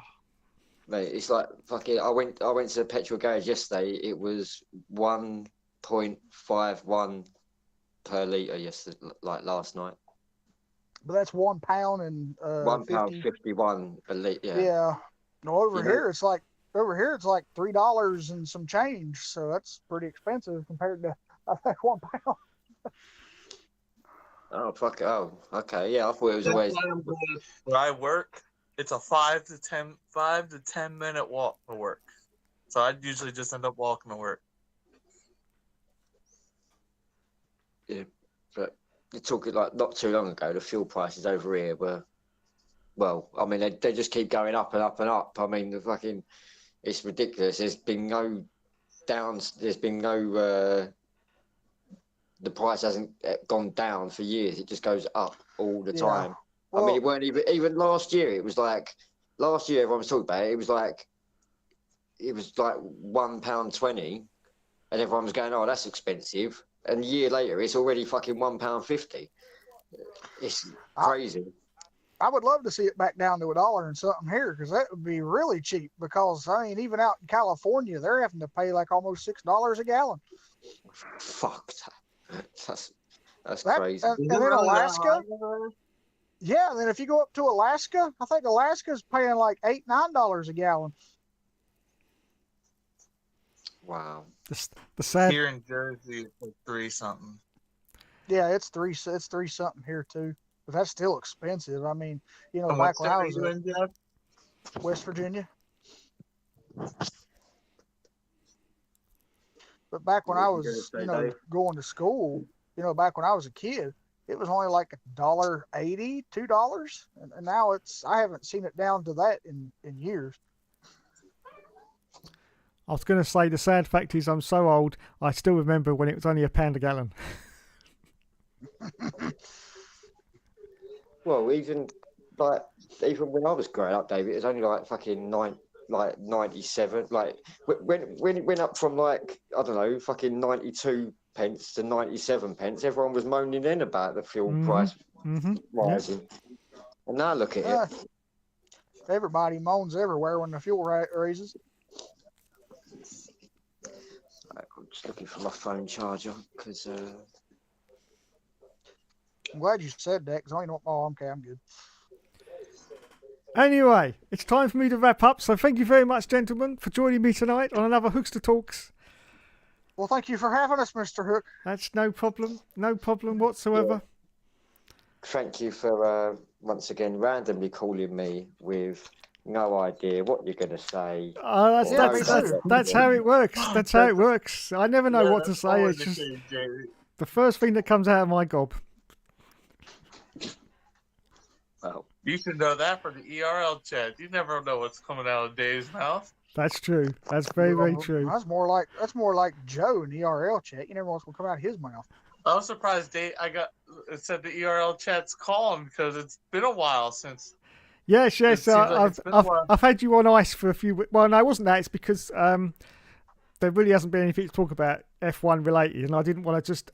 mate, it's like fucking. I went to the petrol garage yesterday. It was 1.51 per litre yesterday, like last night. But that's £1 and £1.51 a litre. Yeah. No, over here it's like $3 and some change, so that's pretty expensive compared to, I think, £1. Oh fuck! Oh, okay. Yeah, I thought it was always. Where I work, it's a 5 to 10 minute walk to work, so I'd usually just end up walking to work. Yeah, but you're talking like not too long ago. The fuel prices over here were, well, I mean, they just keep going up and up and up. I mean, the fucking. It's ridiculous. There's been no downs. There's been no. The price hasn't gone down for years. It just goes up all the time. I mean, it weren't even last year. It was like last year everyone was talking about it. It was like £1.20, and everyone was going, "Oh, that's expensive." And a year later, it's already fucking £1.50. It's crazy. I would love to see it back down to $1 and something here, because that would be really cheap. Because I mean, even out in California, they're having to pay like almost $6 a gallon. Fuck, that's crazy. And then Alaska, yeah. And then if you go up to Alaska, I think Alaska's paying like $8, $9 a gallon. Wow. The sad here in Jersey, it's like 3 something. Yeah, it's three something here too. But that's still expensive. I mean, you know, And back what when I state was are you in, Jeff? West Virginia. But back when I was, going to school, back when I was a kid, it was only like $1.80, $2, and now I haven't seen it down to that in years. I was going to say the sad fact is I'm so old, I still remember when it was only £1 a gallon. Well, even when I was growing up, David, it was only like fucking 97. Like when it went up from like, I don't know, fucking 92 pence to 97 pence, everyone was moaning then about the fuel price rising. Yep. And now look at it. Everybody moans everywhere when the fuel raises. I'm just looking for my phone charger because. I'm glad you said that because I know. Oh, okay, I'm good. Anyway, it's time for me to wrap up. So thank you very much, gentlemen, for joining me tonight on another Hookster Talks. Well, thank you for having us, Mr. Hook. That's no problem whatsoever. Yeah. Thank you for once again randomly calling me with no idea what you're going to say. That's how it works. That's how it works. I never know what to say. It's just the first thing that comes out of my gob. Well, you should know that for the ERL chat. You never know what's coming out of Dave's mouth. That's true. That's very, very true. That's more like Joe in the ERL chat. You never know what's going to come out of his mouth. I was surprised, Dave. It said the ERL chat's calm because it's been a while since. Yes. I've had you on ice for a few weeks. Well, no, it wasn't that. It's because there really hasn't been anything to talk about F1 related, and I didn't want to just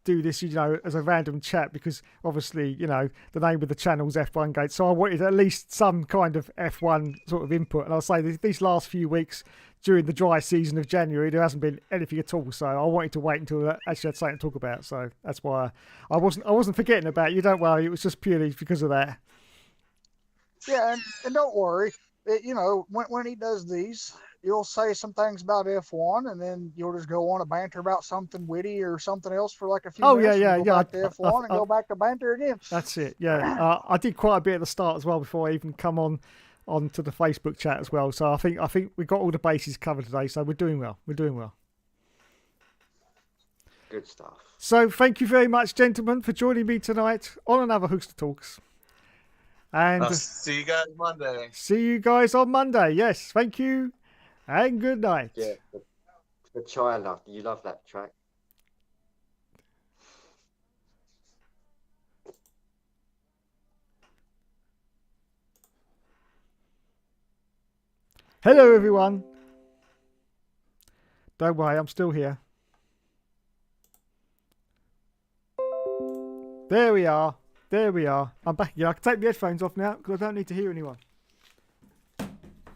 do this, as a random chat because obviously, the name of the channel's F1 Gate. So I wanted at least some kind of F1 sort of input. And I'll say these last few weeks during the dry season of January, there hasn't been anything at all. So I wanted to wait until I actually had something to talk about. So that's why I wasn't forgetting about you. Don't worry. It was just purely because of that. Yeah, and don't worry. When he does these, you'll say some things about F1, and then you'll just go on a banter about something witty or something else for like a few minutes. Go back to F1 and go back to banter again. That's it. Yeah, I did quite a bit at the start as well before I even come on to the Facebook chat as well. So I think we got all the bases covered today. So we're doing well. Good stuff. So thank you very much, gentlemen, for joining me tonight on another Hookster Talks. And I'll see you guys Monday. See you guys on Monday. Yes, thank you, and good night. Yeah, the child love. You love that track. Hello, everyone. Don't worry, I'm still here. There we are. I'm back again. I can take the headphones off now because I don't need to hear anyone.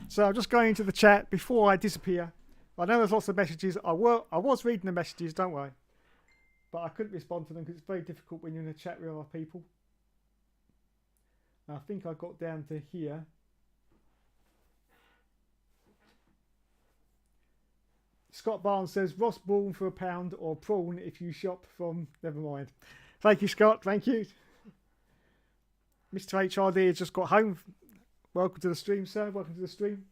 So I'm just going into the chat before I disappear. I know there's lots of messages. I was reading the messages, don't worry. But I couldn't respond to them because it's very difficult when you're in a chat with other people. And I think I got down to here. Scott Barnes says, Ross Brawn for £1 or prawn if you shop from... Never mind. Thank you, Scott. Thank you. Mr. HRD has just got home. Welcome to the stream, sir. Welcome to the stream.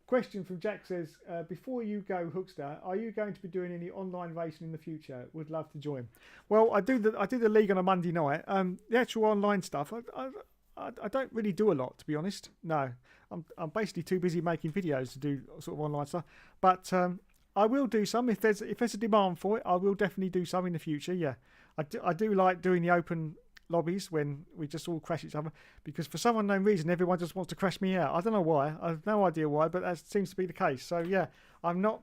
Question from Jack says, before you go, Hookster, are you going to be doing any online racing in the future? Would love to join. Well, I do the league on a Monday night. The actual online stuff, I don't really do a lot, to be honest. No, I'm basically too busy making videos to do sort of online stuff. But I will do some if there's a demand for it. I will definitely do some in the future. Yeah, I do like doing the open lobbies when we just all crash each other, because for some unknown reason everyone just wants to crash me out. I don't know why. I have no idea why, but that seems to be the case. So yeah, I'm not.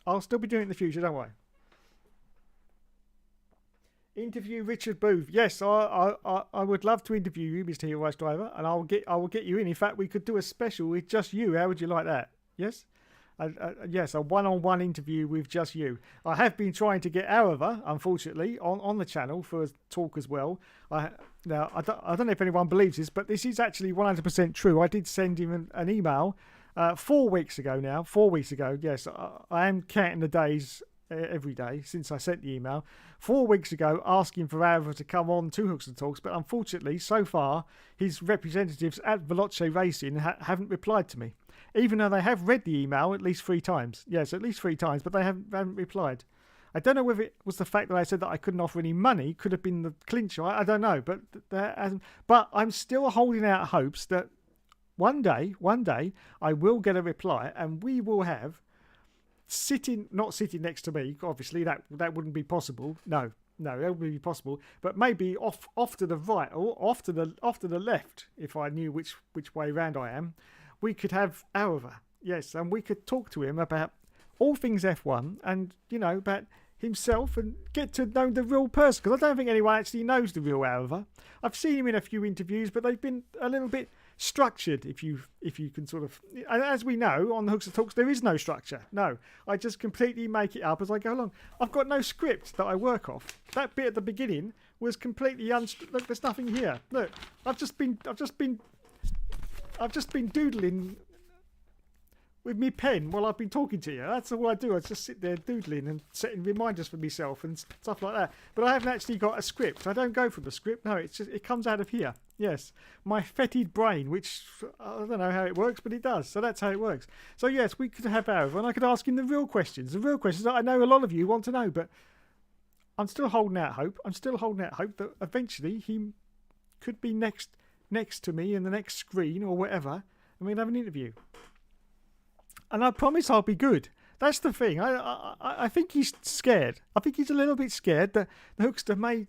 I'll still be doing it in the future. Don't worry. Interview Richard Booth. Yes, I would love to interview you, Mr. Hero Race Driver, and I will get you in. In fact, we could do a special with just you. How would you like that? Yes. Yes, a one-on-one interview with just you. I have been trying to get Araver, unfortunately, on the channel for a talk as well. I don't know if anyone believes this, but this is actually 100% true. I did send him an email 4 weeks ago now. 4 weeks ago, yes. I am counting the days every day since I sent the email. 4 weeks ago, asking for Araver to come on to Hookster Talks, but unfortunately, so far, his representatives at Veloce Racing haven't replied to me. Even though they have read the email at least 3 times. Yes, at least 3 times, but they haven't replied. I don't know whether it was the fact that I said that I couldn't offer any money, could have been the clincher. I don't know, but I'm still holding out hopes that one day, I will get a reply, and we will have not sitting next to me. Obviously, that wouldn't be possible. No, that wouldn't be possible. But maybe off to the right or off to the left, if I knew which way round I am. We could have Araver, yes, and we could talk to him about all things F1 and, about himself and get to know the real person, because I don't think anyone actually knows the real Araver. I've seen him in a few interviews, but they've been a little bit structured, if you can sort of... And as we know, on the Hookster Talks, there is no structure. No, I just completely make it up as I go along. I've got no script that I work off. That bit at the beginning was completely Look, there's nothing here. Look, I've just been doodling with my pen while I've been talking to you. That's all I do. I just sit there doodling and setting reminders for myself and stuff like that. But I haven't actually got a script. I don't go from a script. No, it comes out of here. Yes, my fetid brain, which I don't know how it works, but it does. So that's how it works. So yes, we could have Araver, and I could ask him the real questions that I know a lot of you want to know. But I'm still holding out hope. That eventually he could be next to me in the next screen or whatever, and we'll have an interview. And I promise I'll be good. That's the thing. I think he's scared. I think he's a little bit scared that the Hookster may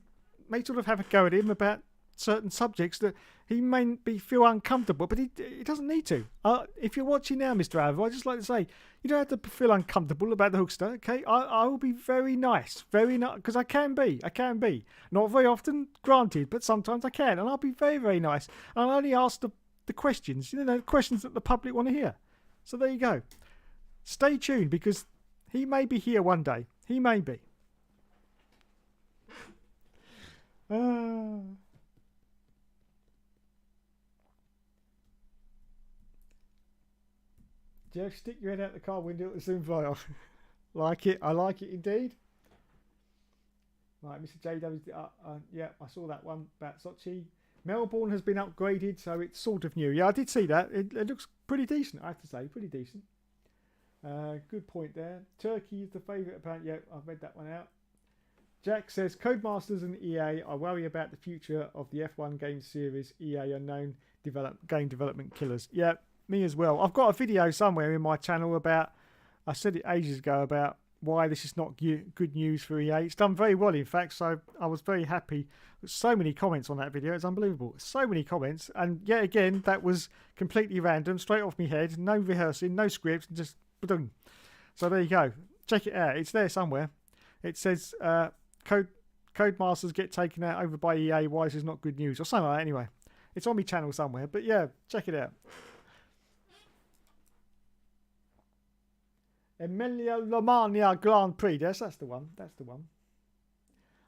sort of have a go at him about certain subjects that he may feel uncomfortable, but he doesn't need to. If you're watching now, Mr. Araver, I'd just like to say, you don't have to feel uncomfortable about the Hookster, okay? I will be very nice, because I can be. Not very often, granted, but sometimes I can, and I'll be very, very nice. And I'll only ask the questions, the questions that the public want to hear. So there you go. Stay tuned, because he may be here one day. He may be. Jeff, stick your head out the car window at the Zoom file. Like it. I like it indeed. Right, Mr. JW. Yeah, I saw that one about Sochi. Melbourne has been upgraded, so it's sort of new. Yeah, I did see that. It looks pretty decent, I have to say. Pretty decent. Good point there. Turkey is the favourite, apparently. Yeah, I've read that one out. Jack says, Codemasters and EA, I worry about the future of the F1 game series. EA are known game development killers. Yeah, me as well. I've got a video somewhere in my channel about, I said it ages ago, about why this is not good news for EA. It's done very well, in fact, so I was very happy. So many comments on that video. It's unbelievable. So many comments. And yet again, that was completely random, straight off my head. No rehearsing, no script, just boom. So there you go. Check it out. It's there somewhere. It says, Codemasters get taken out over by EA. Why this is not good news? Or something like that anyway. It's on my channel somewhere. But yeah, check it out. Emilia Romagna Grand Prix. Yes, that's the one. That's the one.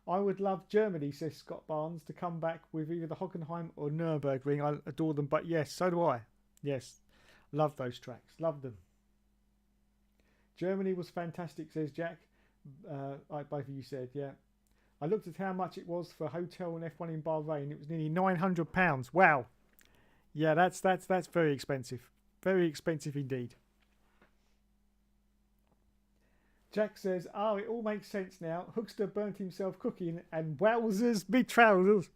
I would love Germany, says Scott Barnes, to come back with either the Hockenheim or Nürburgring. I adore them, but yes, so do I. Yes, love those tracks. Love them. Germany was fantastic, says Jack. Like both of you said, yeah. I looked at how much it was for a hotel and F1 in Bahrain. It was nearly £900. Wow. Yeah, that's very expensive. Very expensive indeed. Jack says, oh, it all makes sense now. Hookster burnt himself cooking and wowzers, me trousers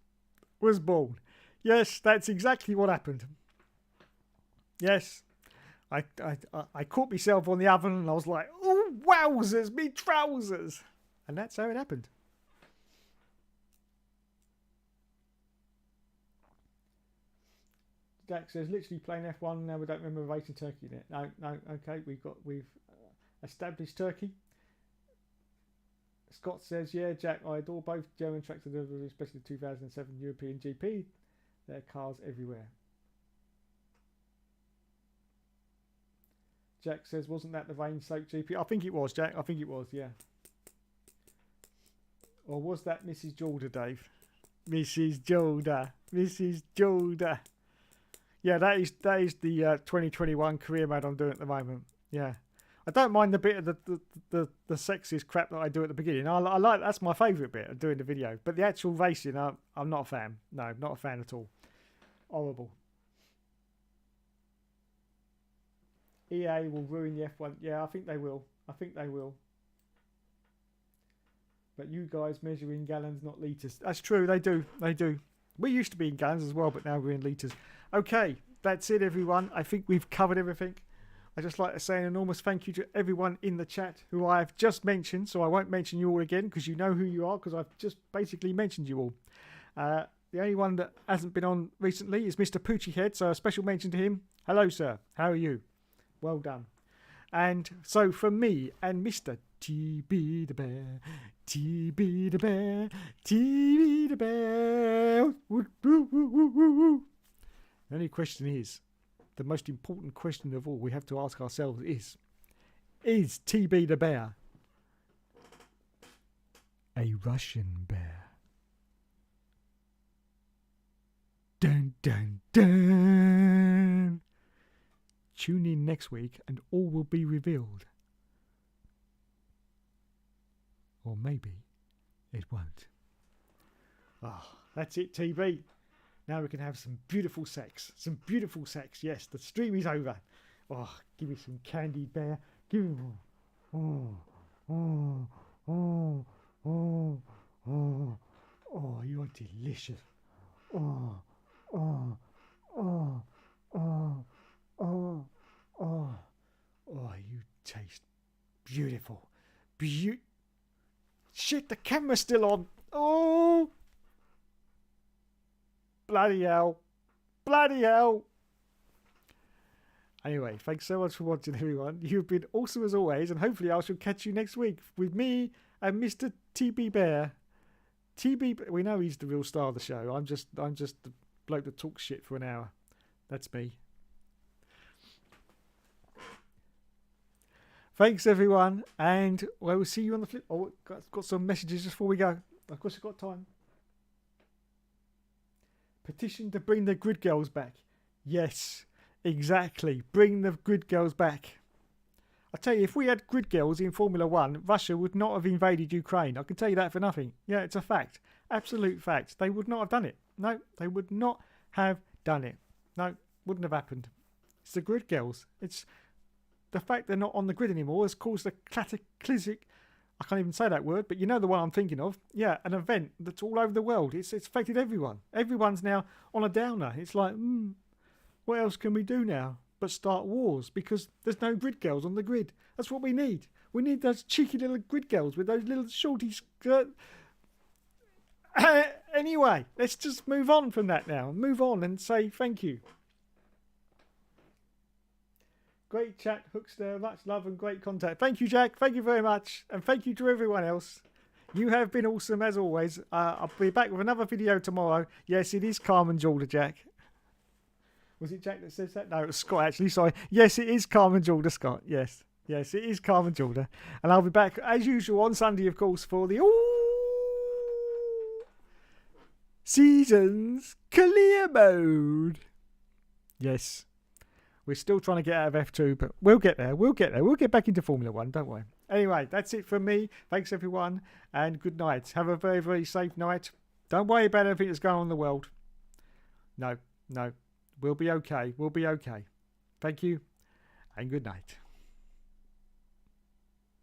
was born. Yes, that's exactly what happened. Yes, I caught myself on the oven and I was like, oh, wowzers, me trousers. And that's how it happened. Jack says literally playing F1 now. We don't remember racing Turkey yet. No. Okay, we've established Turkey. Scott says, yeah, Jack, I adore both German tracks, especially the 2007 European GP. There are cars everywhere. Jack says, wasn't that the rain-soaked GP? I think it was, Jack. I think it was, yeah. Or was that Mrs. Jordan, Dave? Mrs. Jordan. Mrs. Jordan. Yeah, that is the 2021 career mode I'm doing at the moment. Yeah. I don't mind the bit of the sexist crap that I do at the beginning. I like that's my favourite bit of doing the video. But the actual racing, I'm not a fan. No, not a fan at all. Horrible. EA will ruin the F1. Yeah, I think they will. But you guys measure in gallons, not litres. That's true, they do. We used to be in gallons as well, but now we're in litres. Okay, that's it, everyone. I think we've covered everything. I'd just like to say an enormous thank you to everyone in the chat who I have just mentioned, so I won't mention you all again because you know who you are because I've just basically mentioned you all. The only one that hasn't been on recently is Mr. Poochie Head, so a special mention to him. Hello, sir. How are you? Well done. And so from me and Mr. TB the Bear, TB the Bear, TB the Bear. Woo, woo, woo, woo, woo, woo. The only question is, the most important question of all we have to ask ourselves is TB the Bear a Russian bear? Dun, dun, dun. Tune in next week and all will be revealed. Or maybe it won't. Oh, that's it, TB. Now we can have some beautiful sex. Some beautiful sex. Yes, the stream is over. Oh, give me some candy, bear. Give me more. Oh, you're delicious. Oh, you taste beautiful. Shit, the camera's still on. Oh. Bloody hell. Anyway, thanks so much for watching, everyone. You've been awesome as always, and hopefully I shall catch you next week with me and Mr. TB Bear. We know he's the real star of the show. I'm just the bloke that talks shit for an hour. That's me. Thanks, everyone, and I will see you on the flip. Oh, got some messages just before we go. Of course, I've got time. Petition to bring the grid girls back. Yes, exactly. Bring the grid girls back. I tell you, if we had grid girls in Formula 1, Russia would not have invaded Ukraine. I can tell you that for nothing. Yeah, it's a fact. Absolute fact. They would not have done it. No, they would not have done it. No, wouldn't have happened. It's the grid girls. It's the fact they're not on the grid anymore has caused a cataclysmic, I can't even say that word, but you know the one I'm thinking of. Yeah, an event that's all over the world. It's affected everyone. Everyone's now on a downer. It's like, what else can we do now but start wars? Because there's no grid girls on the grid. That's what we need. We need those cheeky little grid girls with those little shorty skirt. Anyway, let's just move on from that now. Move on and say thank you. Great chat, Hookster. Much love and great contact. Thank you, Jack. Thank you very much. And thank you to everyone else. You have been awesome as always. I'll be back with another video tomorrow. Yes, it is Carmen Jordan, Jack. Was it Jack that says that? No, it was Scott, actually. Sorry. Yes, it is Carmen Jordan, Scott. Yes. Yes, it is Carmen Jordan. And I'll be back, as usual, on Sunday, of course, for the Seasons Clear Mode. Yes. We're still trying to get out of F2, but we'll get there. We'll get back into Formula 1, don't worry. Anyway, that's it from me. Thanks, everyone, and good night. Have a very, very safe night. Don't worry about everything that's going on in the world. No. We'll be okay. Thank you, and good night.